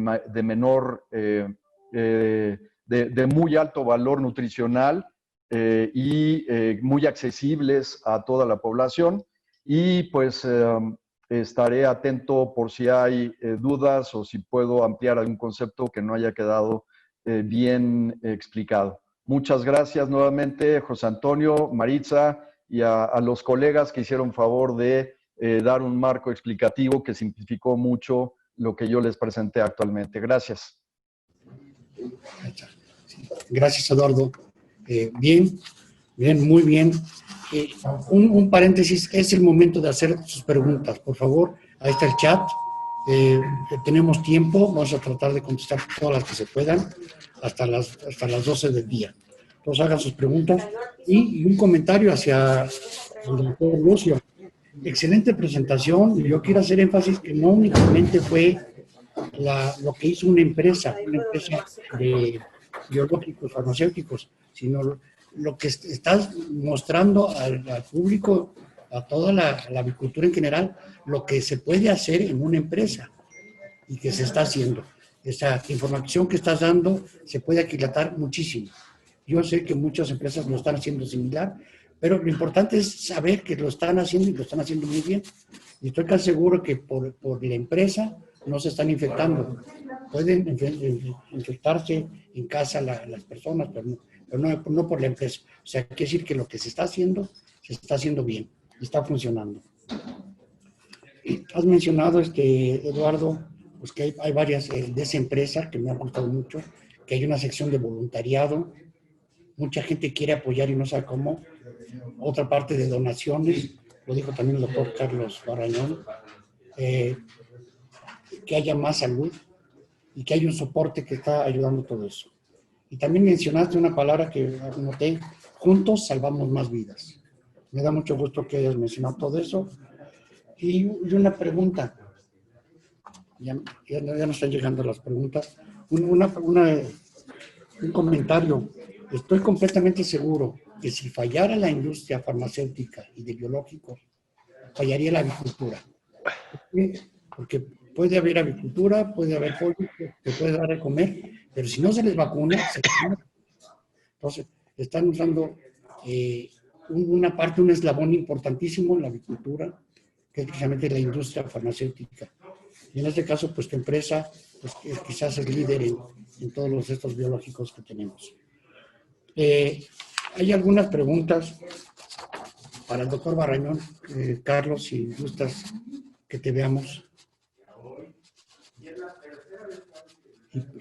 muy alto valor nutricional y muy accesibles a toda la población. Y pues estaré atento por si hay dudas o si puedo ampliar algún concepto que no haya quedado bien explicado. Muchas gracias nuevamente, José Antonio, Maritza, y a los colegas que hicieron favor de dar un marco explicativo que simplificó mucho lo que yo les presenté actualmente. Gracias. Gracias, Eduardo. Bien, muy bien. Un paréntesis, es el momento de hacer sus preguntas. Por favor, ahí está el chat. Tenemos tiempo, vamos a tratar de contestar todas las que se puedan hasta las 12 del día. Entonces hagan sus preguntas. Y un comentario hacia el doctor Lucio. Excelente presentación. Yo quiero hacer énfasis que no únicamente fue lo que hizo una empresa de biológicos, farmacéuticos, sino lo que estás mostrando al público, a toda la avicultura en general, lo que se puede hacer en una empresa y que se está haciendo. Esa información que estás dando se puede aquilatar muchísimo. Yo sé que muchas empresas lo están haciendo similar, pero lo importante es saber que lo están haciendo y lo están haciendo muy bien. Y estoy casi seguro que por la empresa no se están infectando. Pueden infectarse en casa las personas, pero no por la empresa. O sea, quiere decir que lo que se está haciendo bien, está funcionando. Has mencionado, Eduardo, pues que hay varias de esa empresa que me ha gustado mucho, que hay una sección de voluntariado, mucha gente quiere apoyar y no sabe cómo, otra parte de donaciones, lo dijo también el doctor Carlos Barrañón, que haya más salud y que haya un soporte que está ayudando todo eso. Y también mencionaste una palabra que anoté, juntos salvamos más vidas. Me da mucho gusto que hayas mencionado todo eso. Y una pregunta, ya no están llegando las preguntas, un comentario. Estoy completamente seguro que si fallara la industria farmacéutica y de biológicos, fallaría la avicultura. ¿Por qué? Porque puede haber avicultura, puede haber pollo, que puede dar de comer, pero si no se les vacuna, se mueren. Entonces, están usando un eslabón importantísimo en la avicultura, que es precisamente la industria farmacéutica. Y en este caso, pues tu empresa pues, quizás es líder en todos estos biológicos que tenemos. Hay algunas preguntas para el doctor Barrañón. Carlos, si gustas que te veamos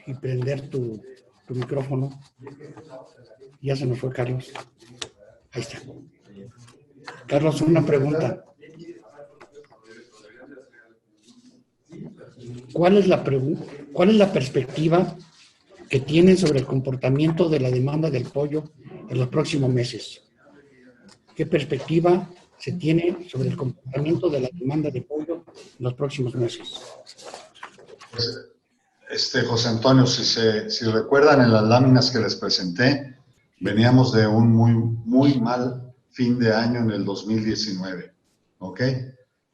y prender tu micrófono. Ya se nos fue Carlos. Ahí está. Carlos, una pregunta. ¿Cuál es la perspectiva que tienen sobre el comportamiento de la demanda del pollo en los próximos meses? ¿Qué perspectiva se tiene sobre el comportamiento de la demanda de pollo en los próximos meses? José Antonio, si recuerdan en las láminas que les presenté, veníamos de un muy mal fin de año en el 2019, ¿ok?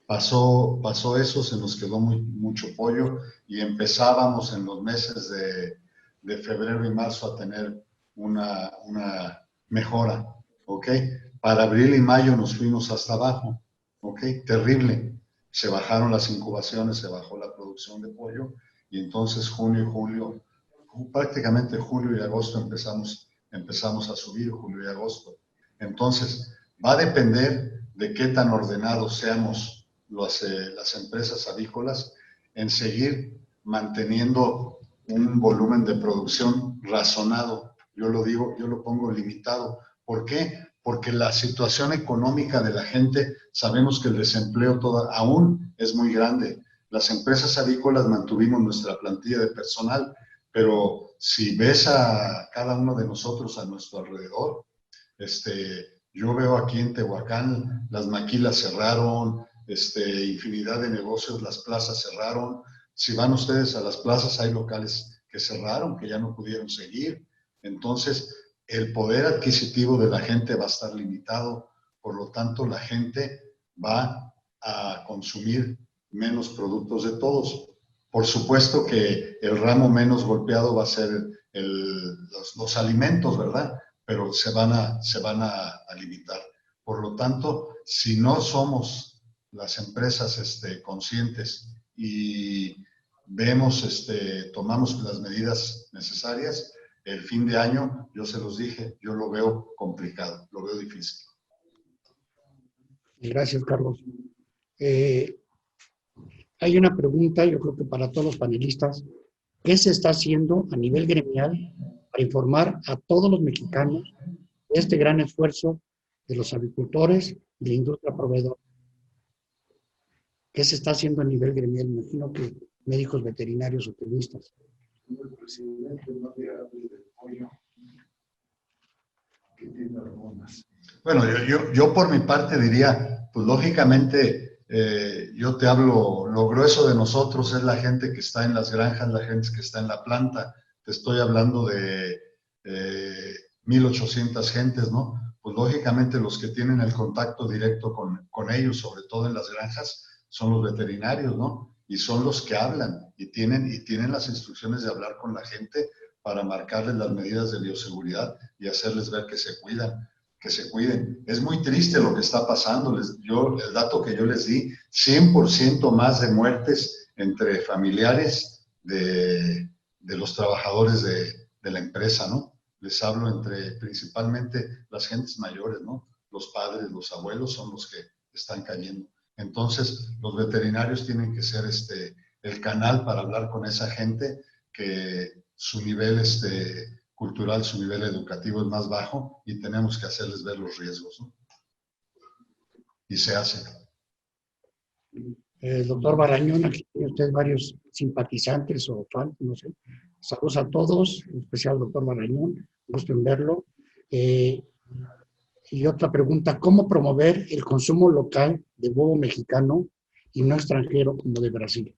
Pasó eso, se nos quedó mucho pollo y empezábamos en los meses de febrero y marzo a tener una mejora, ¿ok? Para abril y mayo nos fuimos hasta abajo, ¿ok? Terrible. Se bajaron las incubaciones, se bajó la producción de pollo y entonces junio y julio, prácticamente julio y agosto empezamos a subir, julio y agosto. Entonces, va a depender de qué tan ordenados seamos las empresas avícolas en seguir manteniendo un volumen de producción razonado. Yo lo pongo limitado. ¿Por qué? Porque la situación económica de la gente, sabemos que el desempleo aún es muy grande. Las empresas avícolas mantuvimos nuestra plantilla de personal, pero si ves a cada uno de nosotros a nuestro alrededor, yo veo aquí en Tehuacán, las maquilas cerraron, infinidad de negocios, las plazas cerraron. Si van ustedes a las plazas, hay locales que cerraron, que ya no pudieron seguir. Entonces, el poder adquisitivo de la gente va a estar limitado, por lo tanto, la gente va a consumir menos productos de todos. Por supuesto que el ramo menos golpeado va a ser los alimentos, ¿verdad? Pero se van a limitar. Por lo tanto, si no somos las empresas conscientes y tomamos las medidas necesarias, el fin de año, yo se los dije, yo lo veo complicado, lo veo difícil. Gracias, Carlos. Hay una pregunta, yo creo que para todos los panelistas, ¿qué se está haciendo a nivel gremial para informar a todos los mexicanos de este gran esfuerzo de los avicultores y la industria proveedora? ¿Qué se está haciendo a nivel gremial? Imagino que médicos veterinarios o oculistas. El presidente no habla del pollo que tiene hormonas. Bueno, yo por mi parte diría, pues lógicamente, yo te hablo, lo grueso de nosotros es la gente que está en las granjas, la gente que está en la planta. Te estoy hablando de 1,800 gentes, ¿no? Pues lógicamente los que tienen el contacto directo con ellos, sobre todo en las granjas, son los veterinarios, ¿no? Y son los que hablan y tienen las instrucciones de hablar con la gente para marcarles las medidas de bioseguridad y hacerles ver que se cuidan, que se cuiden. Es muy triste lo que está pasando. El dato que yo les di, 100% más de muertes entre familiares de los trabajadores de la empresa, ¿no? Les hablo entre principalmente las gentes mayores, ¿no? Los padres, los abuelos son los que están cayendo. Entonces, los veterinarios tienen que ser el canal para hablar con esa gente que su nivel cultural, su nivel educativo es más bajo y tenemos que hacerles ver los riesgos, ¿no? Y se hace. Doctor Marañón, aquí tiene usted varios simpatizantes o fans, no sé. Saludos a todos, en especial al doctor Marañón, gusto en verlo. Y otra pregunta, ¿cómo promover el consumo local de huevo mexicano y no extranjero como de Brasil?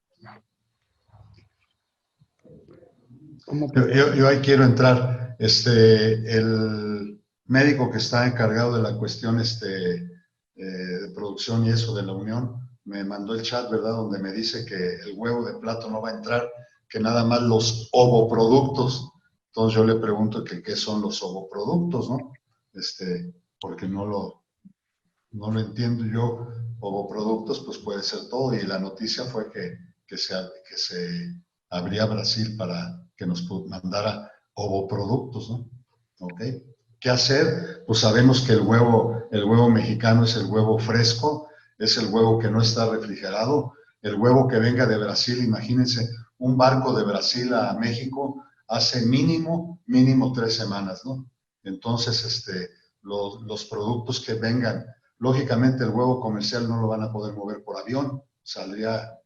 Yo ahí quiero entrar. El médico que está encargado de la cuestión de producción y eso de la Unión me mandó el chat, ¿verdad? Donde me dice que el huevo de plato no va a entrar, que nada más los ovoproductos. Entonces yo le pregunto que qué son los ovoproductos, ¿no? Porque no lo entiendo yo. Ovoproductos, pues puede ser todo. Y la noticia fue que se abría Brasil para que nos mandara ovoproductos, ¿no? ¿Ok? ¿Qué hacer? Pues sabemos que el huevo mexicano es el huevo fresco, es el huevo que no está refrigerado. El huevo que venga de Brasil, imagínense, un barco de Brasil a México hace mínimo 3 semanas, ¿no? Entonces, los productos que vengan, lógicamente el huevo comercial no lo van a poder mover por avión, saldría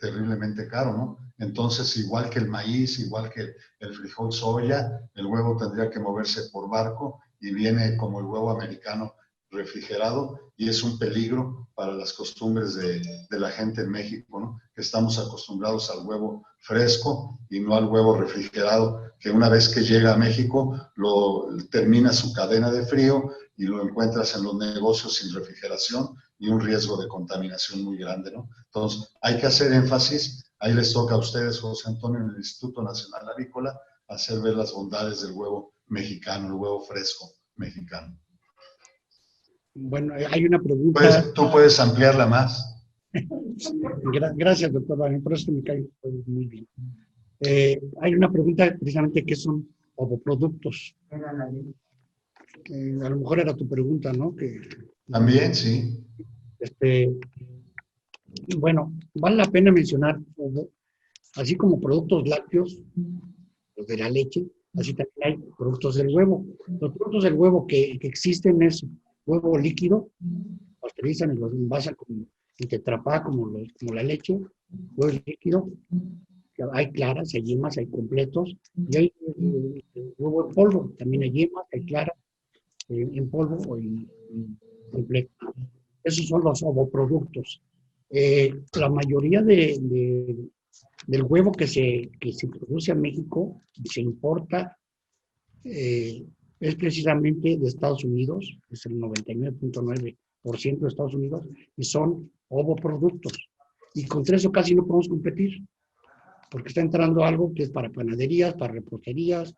terriblemente caro, ¿no? Entonces, igual que el maíz, igual que el frijol soya, el huevo tendría que moverse por barco y viene como el huevo americano refrigerado y es un peligro para las costumbres de la gente en México, ¿no? Que estamos acostumbrados al huevo fresco y no al huevo refrigerado, que una vez que llega a México termina su cadena de frío y lo encuentras en los negocios sin refrigeración y un riesgo de contaminación muy grande, ¿no? Entonces, hay que hacer énfasis. Ahí les toca a ustedes, José Antonio, en el Instituto Nacional Avícola, hacer ver las bondades del huevo mexicano, el huevo fresco mexicano. Bueno, hay una pregunta. Tú puedes ampliarla más. Gracias, doctor Marañón, por eso me cae muy bien. Hay una pregunta precisamente, ¿qué son ovoproductos? A lo mejor era tu pregunta, ¿no? También, sí. Bueno, vale la pena mencionar, así como productos lácteos, los de la leche, así también hay productos del huevo. Los productos del huevo que existen es huevo líquido, pasteurizan y los envasan en Tetra Pak como la leche, huevo líquido, hay claras, hay yemas, hay completos, y hay huevo en polvo, también hay yemas, hay claras en polvo o en completo. Esos son los ovoproductos. La mayoría del huevo que se produce en México y se importa es precisamente de Estados Unidos, es el 99.9% de Estados Unidos, y son ovoproductos. Y contra eso casi no podemos competir, porque está entrando algo que es para panaderías, para reposterías,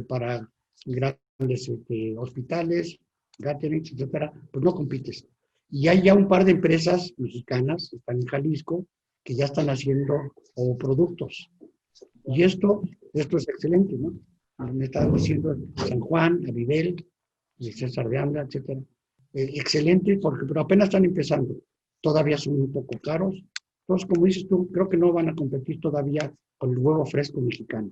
para grandes hospitales, caterings, etcétera, pues no compites. Y hay ya un par de empresas mexicanas, están en Jalisco, que ya están haciendo ovoproductos. Y esto es excelente, ¿no? Me estaban diciendo San Juan, Abibel, César de Anda, etcétera. Excelente, pero apenas están empezando. Todavía son un poco caros. Entonces, como dices tú, creo que no van a competir todavía con el huevo fresco mexicano.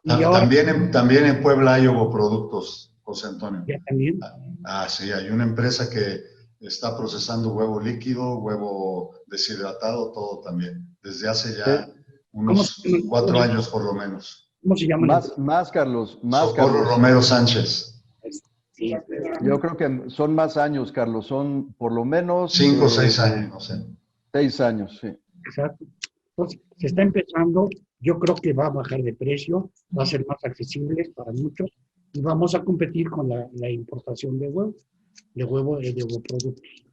Y ahora, también en Puebla hay ovoproductos, José Antonio. ¿Ya también? Sí, hay una empresa que está procesando huevo líquido, huevo deshidratado, todo también. Desde hace ya unos 4 años por lo menos. ¿Cómo se llaman? Más, Carlos. Socorro Romero Sánchez. Sí, Yo creo que son más años, Carlos, son por lo menos 5 o 6 años, no sé. 6 años, sí. exacto. Entonces, se está empezando, yo creo que va a bajar de precio, va a ser más accesible para muchos y vamos a competir con la importación de huevo y de huevoproductos.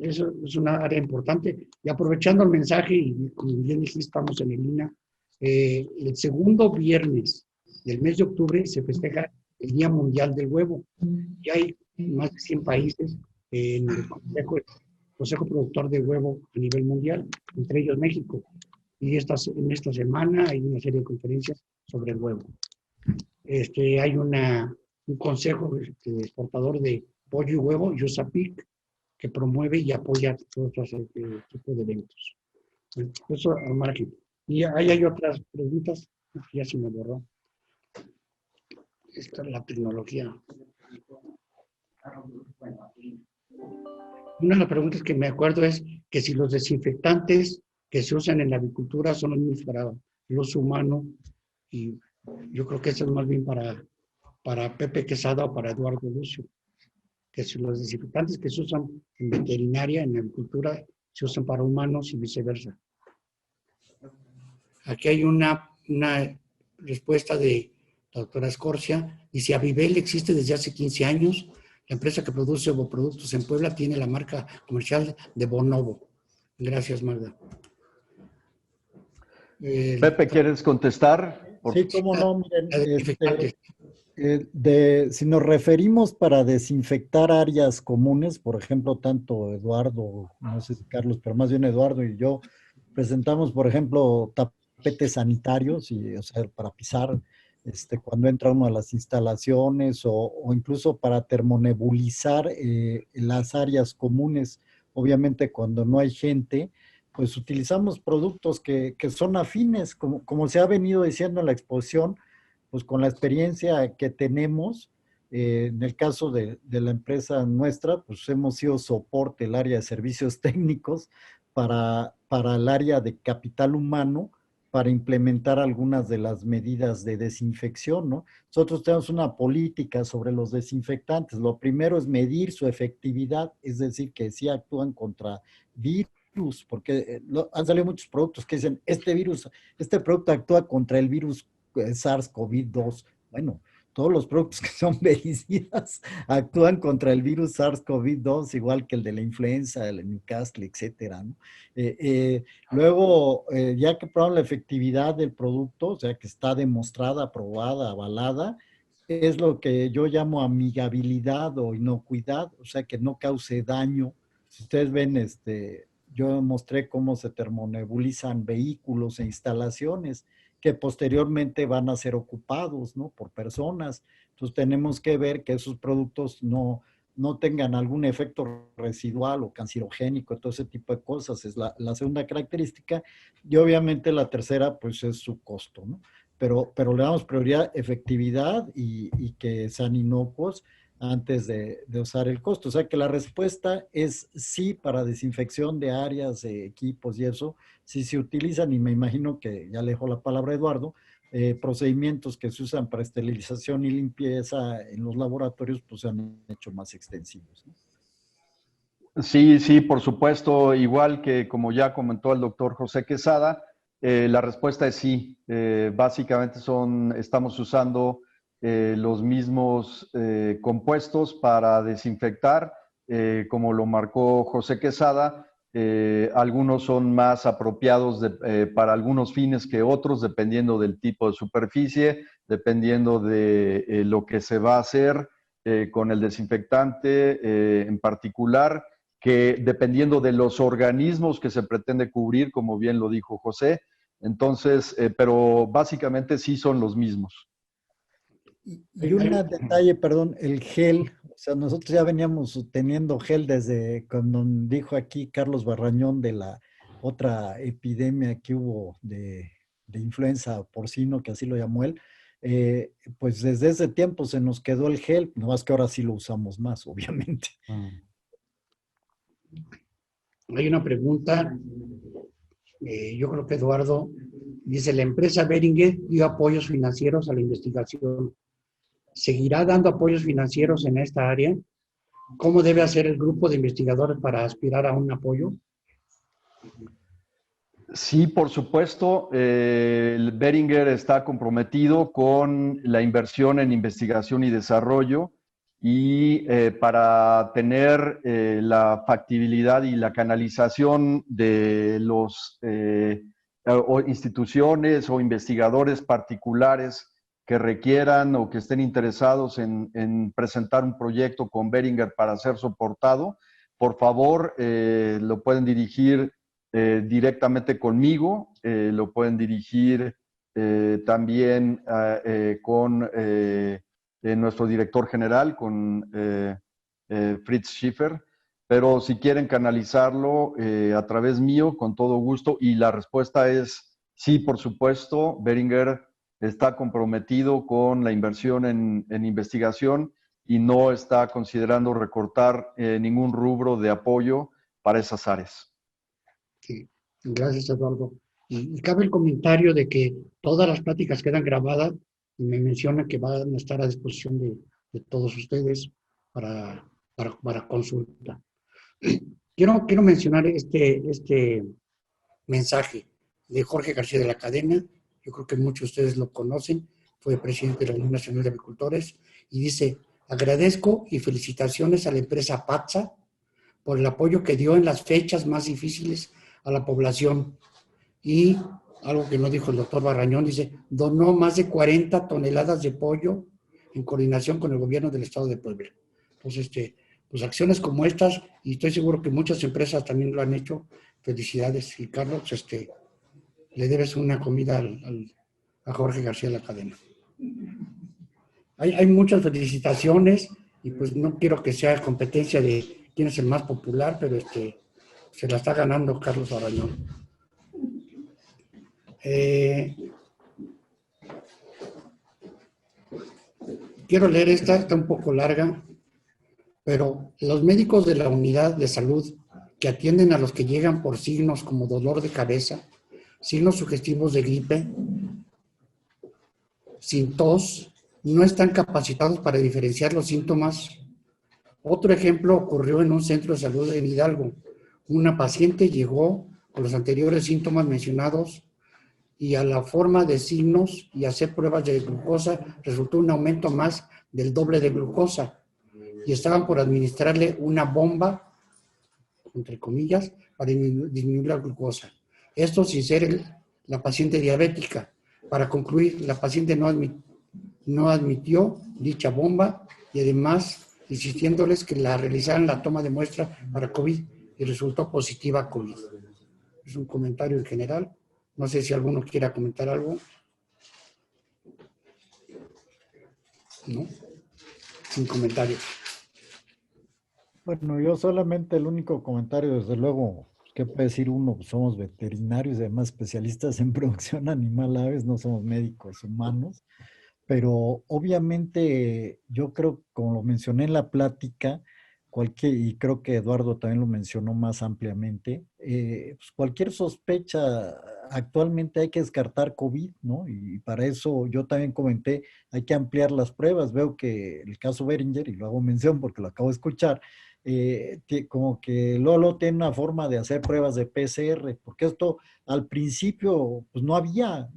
Eso es una área importante. Y aprovechando el mensaje, y como bien dijiste, estamos en el INA, el segundo viernes del mes de octubre se festeja el Día Mundial del Huevo. Y hay más de 100 países en el Consejo Productor de Huevo a nivel mundial, entre ellos México. Y en esta semana hay una serie de conferencias sobre el huevo. Hay un consejo exportador de pollo y huevo, USAPIC, que promueve y apoya todos estos tipos de eventos. Bueno, eso al margen. Y ahí hay otras preguntas, ya se me borró. Esta es la tecnología. Una de las preguntas que me acuerdo es que si los desinfectantes que se usan en la avicultura son los mismos para el uso humano, y yo creo que eso es más bien para Pepe Quesada o para Eduardo Lucio, que si los desinfectantes que se usan en veterinaria, en avicultura, se usan para humanos y viceversa. Aquí hay una respuesta de la doctora Escorcia. Dice, Avivel existe desde hace 15 años. La empresa que produce ovoproductos en Puebla tiene la marca comercial de Bonobo. Gracias, Magda. Pepe, ¿quieres contestar? Sí, cómo no, miren, Desinfectantes. si nos referimos para desinfectar áreas comunes, por ejemplo, tanto Eduardo, no sé si Carlos, pero más bien Eduardo y yo, presentamos, por ejemplo, tapetes sanitarios, o sea, para pisar cuando entra uno a las instalaciones o incluso para termonebulizar las áreas comunes, obviamente cuando no hay gente, pues utilizamos productos que son afines, como se ha venido diciendo en la exposición, pues con la experiencia que tenemos, en el caso de la empresa nuestra, pues hemos sido soporte el área de servicios técnicos para el área de capital humano, para implementar algunas de las medidas de desinfección, ¿no? Nosotros tenemos una política sobre los desinfectantes. Lo primero es medir su efectividad, es decir, que sí actúan contra virus, porque han salido muchos productos que dicen, este producto actúa contra el virus SARS-CoV-2. Bueno, todos los productos que son medicinas actúan contra el virus SARS-CoV-2, igual que el de la influenza, el Newcastle, etcétera, ¿no? Luego, ya que probaron la efectividad del producto, o sea, que está demostrada, aprobada, avalada, es lo que yo llamo amigabilidad o inocuidad, o sea, que no cause daño. Si ustedes ven, yo mostré cómo se termonebulizan vehículos e instalaciones que posteriormente van a ser ocupados, ¿no?, por personas. Entonces tenemos que ver que esos productos no tengan algún efecto residual o cancerogénico, todo ese tipo de cosas. Es la segunda característica. Y obviamente la tercera, pues, es su costo, ¿no? Pero le damos prioridad, efectividad y que sean inocuos antes de usar el costo. O sea que la respuesta es sí para desinfección de áreas, de equipos y eso, sí se utilizan, y me imagino que ya le dejo la palabra a Eduardo, procedimientos que se usan para esterilización y limpieza en los laboratorios, pues se han hecho más extensivos, ¿no? Sí, por supuesto, igual que como ya comentó el doctor José Quesada, la respuesta es sí. Básicamente estamos usando los mismos compuestos para desinfectar, como lo marcó José Quesada. Algunos son más apropiados para algunos fines que otros, dependiendo del tipo de superficie, dependiendo de lo que se va a hacer con el desinfectante en particular, que dependiendo de los organismos que se pretende cubrir, como bien lo dijo José. Entonces, pero básicamente sí son los mismos. Y un detalle, perdón, el gel, o sea, nosotros ya veníamos teniendo gel desde cuando dijo aquí Carlos Barrañón de la otra epidemia que hubo de influenza porcino, que así lo llamó él. Pues desde ese tiempo se nos quedó el gel, no más que ahora sí lo usamos más, obviamente. Hay una pregunta, yo creo que Eduardo dice, la empresa Beringer dio apoyos financieros a la investigación. ¿seguirá dando apoyos financieros en esta área? ¿Cómo debe hacer el grupo de investigadores para aspirar a un apoyo? Sí, por supuesto. El Beringer está comprometido con la inversión en investigación y desarrollo y para tener la factibilidad y la canalización de los o instituciones o investigadores particulares que requieran o que estén interesados en presentar un proyecto con Beringer para ser soportado, por favor, lo pueden dirigir directamente conmigo, lo pueden dirigir también con nuestro director general, con Fritz Schiffer, pero si quieren canalizarlo a través mío, con todo gusto, y la respuesta es sí, por supuesto. Beringer está comprometido con la inversión en investigación y no está considerando recortar ningún rubro de apoyo para esas áreas. Sí, gracias, Eduardo. Y cabe el comentario de que todas las pláticas quedan grabadas y me menciona que van a estar a disposición de todos ustedes para consulta. Quiero mencionar este mensaje de Jorge García de la Cadena. Yo creo que muchos de ustedes lo conocen. Fue presidente de la Unión Nacional de Agricultores y dice: agradezco y felicitaciones a la empresa PATSA por el apoyo que dio en las fechas más difíciles a la población. Y algo que no dijo el doctor Barrañón, dice, donó más de 40 toneladas de pollo en coordinación con el gobierno del estado de Puebla. Entonces, pues acciones como estas, y estoy seguro que muchas empresas también lo han hecho. Felicidades. Y Carlos, le debes una comida a Jorge García de la Cadena. Hay muchas felicitaciones y pues no quiero que sea competencia de quién es el más popular, pero se la está ganando Carlos Barrañón. Quiero leer esta, está un poco larga, pero los médicos de la unidad de salud que atienden a los que llegan por signos como dolor de cabeza, signos sugestivos de gripe, sin tos, no están capacitados para diferenciar los síntomas. Otro ejemplo ocurrió en un centro de salud en Hidalgo. Una paciente llegó con los anteriores síntomas mencionados y a la forma de signos y hacer pruebas de glucosa resultó un aumento más del doble de glucosa y estaban por administrarle una bomba, entre comillas, para disminuir la glucosa. Esto sin ser la paciente diabética. Para concluir, la paciente no admitió dicha bomba y además insistiéndoles que la realizaran la toma de muestra para COVID y resultó positiva a COVID. Es un comentario en general. No sé si alguno quiera comentar algo. ¿No? Sin comentarios. Bueno, yo solamente el único comentario, desde luego, ¿qué puede decir uno? Pues somos veterinarios y además especialistas en producción animal aves, no somos médicos humanos, pero obviamente yo creo, como lo mencioné en la plática, y creo que Eduardo también lo mencionó más ampliamente, pues cualquier sospecha, actualmente hay que descartar COVID, ¿no? Y para eso yo también comenté, hay que ampliar las pruebas. Veo que el caso Beringer, y lo hago mención porque lo acabo de escuchar, como que Lolo tiene una forma de hacer pruebas de PCR, porque esto al principio pues no había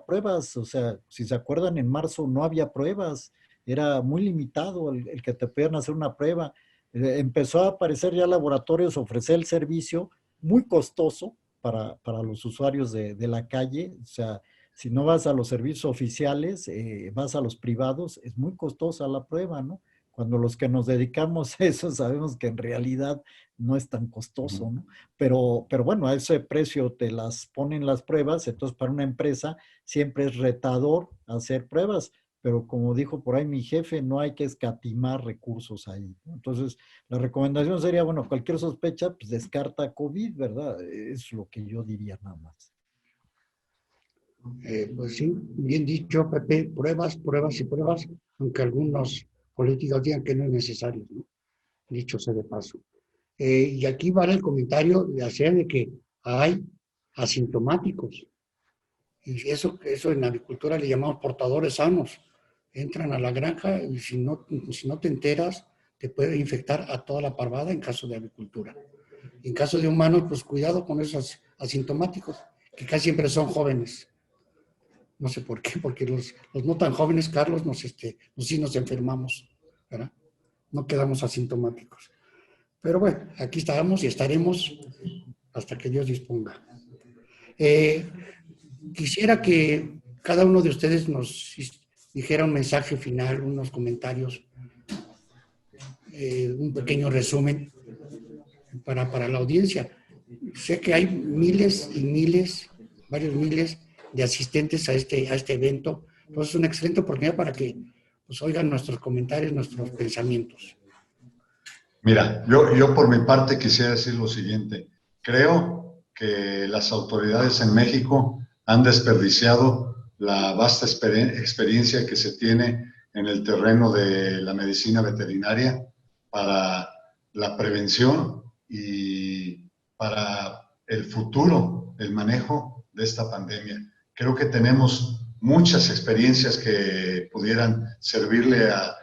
pruebas. O sea, si se acuerdan, en marzo no había pruebas, era muy limitado el que te pudieran hacer una prueba. Empezó a aparecer ya laboratorios, ofrecer el servicio muy costoso para los usuarios de la calle. O sea, si no vas a los servicios oficiales, vas a los privados, es muy costosa la prueba, ¿no? Cuando los que nos dedicamos a eso sabemos que en realidad no es tan costoso, ¿no? Pero bueno, a ese precio te las ponen las pruebas, entonces para una empresa siempre es retador hacer pruebas, pero como dijo por ahí mi jefe, no hay que escatimar recursos ahí, ¿no? Entonces, la recomendación sería, bueno, cualquier sospecha, pues descarta COVID, ¿verdad? Es lo que yo diría nada más. Pues sí, bien dicho, Pepe, pruebas, pruebas y pruebas, aunque algunos políticos digan que no es necesario, ¿no? Dicho sea de paso. Y aquí vale el comentario de hacer de que hay asintomáticos. Y eso en agricultura le llamamos portadores sanos. Entran a la granja y si no te enteras, te puede infectar a toda la parvada en caso de avicultura. En caso de humanos, pues cuidado con esos asintomáticos, que casi siempre son jóvenes. No sé por qué, porque los no tan jóvenes, Carlos, sí nos enfermamos, ¿verdad? No quedamos asintomáticos. Pero bueno, aquí estábamos y estaremos hasta que Dios disponga. Quisiera que cada uno de ustedes nos dijera un mensaje final, unos comentarios, un pequeño resumen para la audiencia. Sé que hay miles y miles, varios miles de asistentes a este evento. Entonces es una excelente oportunidad para que pues, oigan nuestros comentarios, nuestros pensamientos. Mira, yo por mi parte quisiera decir lo siguiente. Creo que las autoridades en México han desperdiciado la vasta experiencia que se tiene en el terreno de la medicina veterinaria para la prevención y para el futuro, el manejo de esta pandemia. Creo que tenemos muchas experiencias que pudieran servirle a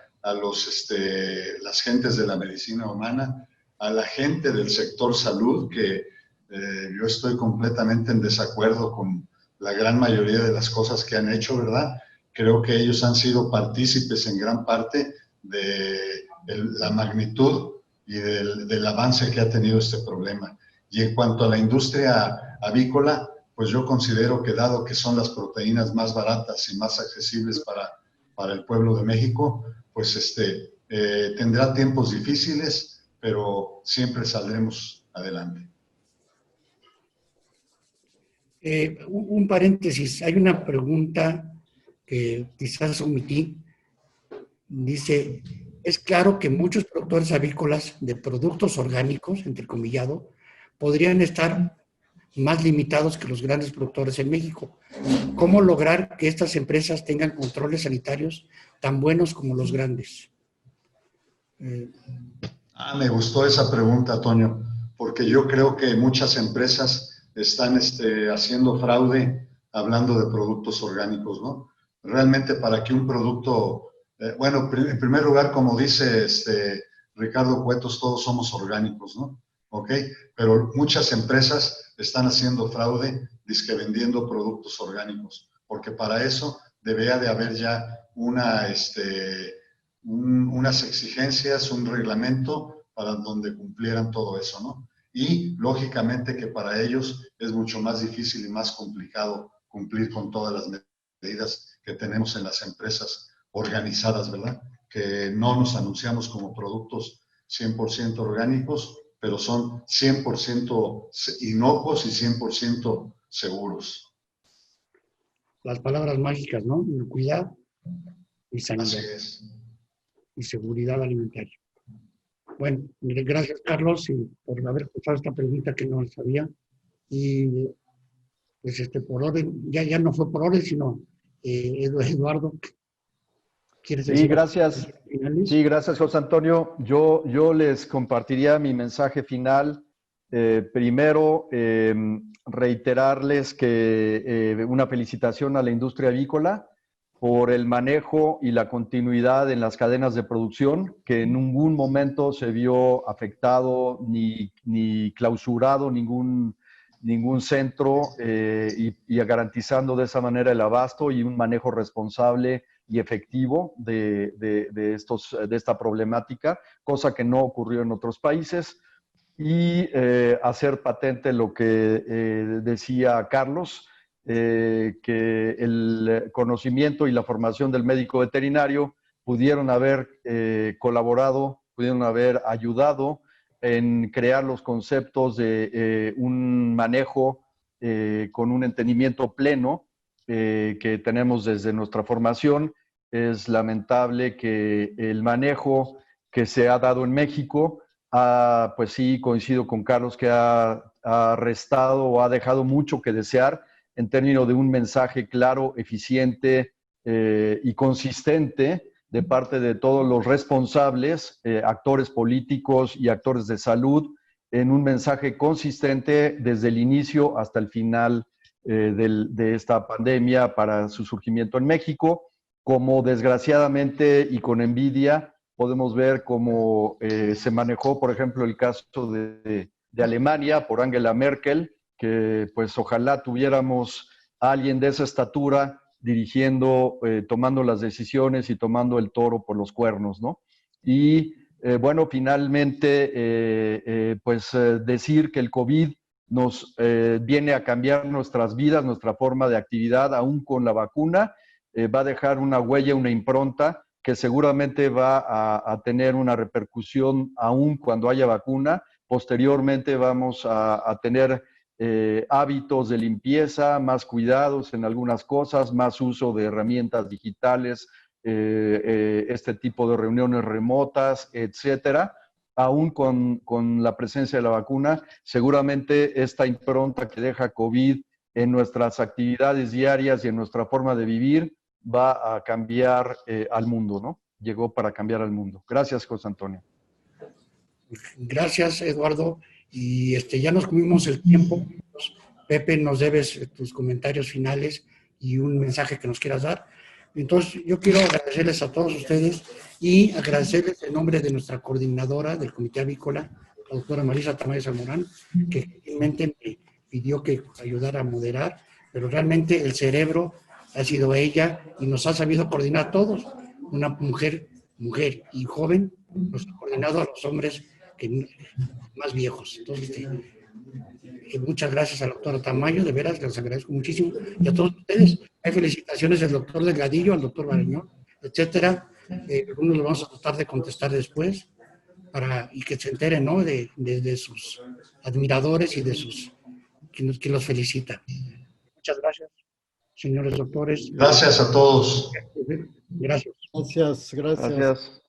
las gentes de la medicina humana, a la gente del sector salud, que yo estoy completamente en desacuerdo con la gran mayoría de las cosas que han hecho, ¿verdad? Creo que ellos han sido partícipes en gran parte de la magnitud y del avance que ha tenido este problema. Y en cuanto a la industria avícola, pues yo considero que dado que son las proteínas más baratas y más accesibles para el pueblo de México, pues tendrá tiempos difíciles, pero siempre saldremos adelante. Un paréntesis, hay una pregunta que quizás omití. Dice, es claro que muchos productores avícolas de productos orgánicos, entrecomillado, podrían estar más limitados que los grandes productores en México. ¿Cómo lograr que estas empresas tengan controles sanitarios tan buenos como los grandes? Me gustó esa pregunta, Toño, porque yo creo que muchas empresas están haciendo fraude hablando de productos orgánicos, ¿no? Realmente para que un producto, bueno, en primer lugar, como dice Ricardo Cuetos, todos somos orgánicos, ¿no? ¿Ok? Pero muchas empresas están haciendo fraude, dizque vendiendo productos orgánicos, porque para eso debería de haber ya unas exigencias, un reglamento para donde cumplieran todo eso, ¿no? Y lógicamente que para ellos es mucho más difícil y más complicado cumplir con todas las medidas que tenemos en las empresas organizadas, ¿verdad? Que no nos anunciamos como productos 100% orgánicos, pero son 100% inocuos y 100% seguros. Las palabras mágicas, ¿no? Inocuidad y sanidad. Así es. Y seguridad alimentaria. Bueno, gracias Carlos por haber escuchado esta pregunta que no sabía. Y pues por orden, ya no fue por orden, sino Eduardo, ¿quieres decir? Sí, gracias. Sí, gracias, José Antonio. Yo les compartiría mi mensaje final. Primero, reiterarles que una felicitación a la industria avícola por el manejo y la continuidad en las cadenas de producción, que en ningún momento se vio afectado ni clausurado ningún centro y garantizando de esa manera el abasto y un manejo responsable y efectivo de esta problemática, cosa que no ocurrió en otros países. Y hacer patente lo que decía Carlos, que el conocimiento y la formación del médico veterinario pudieron haber colaborado, pudieron haber ayudado en crear los conceptos de un manejo con un entendimiento pleno que tenemos desde nuestra formación. Es lamentable que el manejo que se ha dado en México, pues sí, coincido con Carlos, que ha restado o ha dejado mucho que desear en términos de un mensaje claro, eficiente y consistente de parte de todos los responsables, actores políticos y actores de salud, en un mensaje consistente desde el inicio hasta el final de esta pandemia para su surgimiento en México. como desgraciadamente y con envidia podemos ver cómo se manejó, por ejemplo, el caso de Alemania por Angela Merkel, que pues ojalá tuviéramos a alguien de esa estatura dirigiendo, tomando las decisiones y tomando el toro por los cuernos, ¿no? Y bueno, finalmente, decir que el COVID nos viene a cambiar nuestras vidas, nuestra forma de actividad, aún con la vacuna, va a dejar una huella, una impronta que seguramente va a tener una repercusión aún cuando haya vacuna. Posteriormente vamos a tener hábitos de limpieza, más cuidados en algunas cosas, más uso de herramientas digitales, este tipo de reuniones remotas, etcétera. Aún con la presencia de la vacuna, seguramente esta impronta que deja COVID en nuestras actividades diarias y en nuestra forma de vivir va a cambiar al mundo, ¿no? Llegó para cambiar al mundo. Gracias, José Antonio. Gracias, Eduardo. Y ya nos comimos el tiempo. Pepe, nos debes tus comentarios finales y un mensaje que nos quieras dar. Entonces, yo quiero agradecerles a todos ustedes y agradecerles en nombre de nuestra coordinadora del Comité Avícola, la doctora Marisa Tamayo Zamorán, que gentilmente me pidió que ayudara a moderar, pero realmente el cerebro ha sido ella y nos ha sabido coordinar a todos. Una mujer y joven, nos ha coordinado a los hombres más viejos. Entonces, muchas gracias al doctor Tamayo, de veras, les agradezco muchísimo. Y a todos ustedes, hay felicitaciones del doctor Delgadillo, al doctor Barañón, etcétera. Algunos los vamos a tratar de contestar después, y que se enteren, ¿no?, de sus admiradores y de sus que los felicitan. Muchas gracias, señores doctores. Gracias a todos. Gracias. Gracias. Gracias.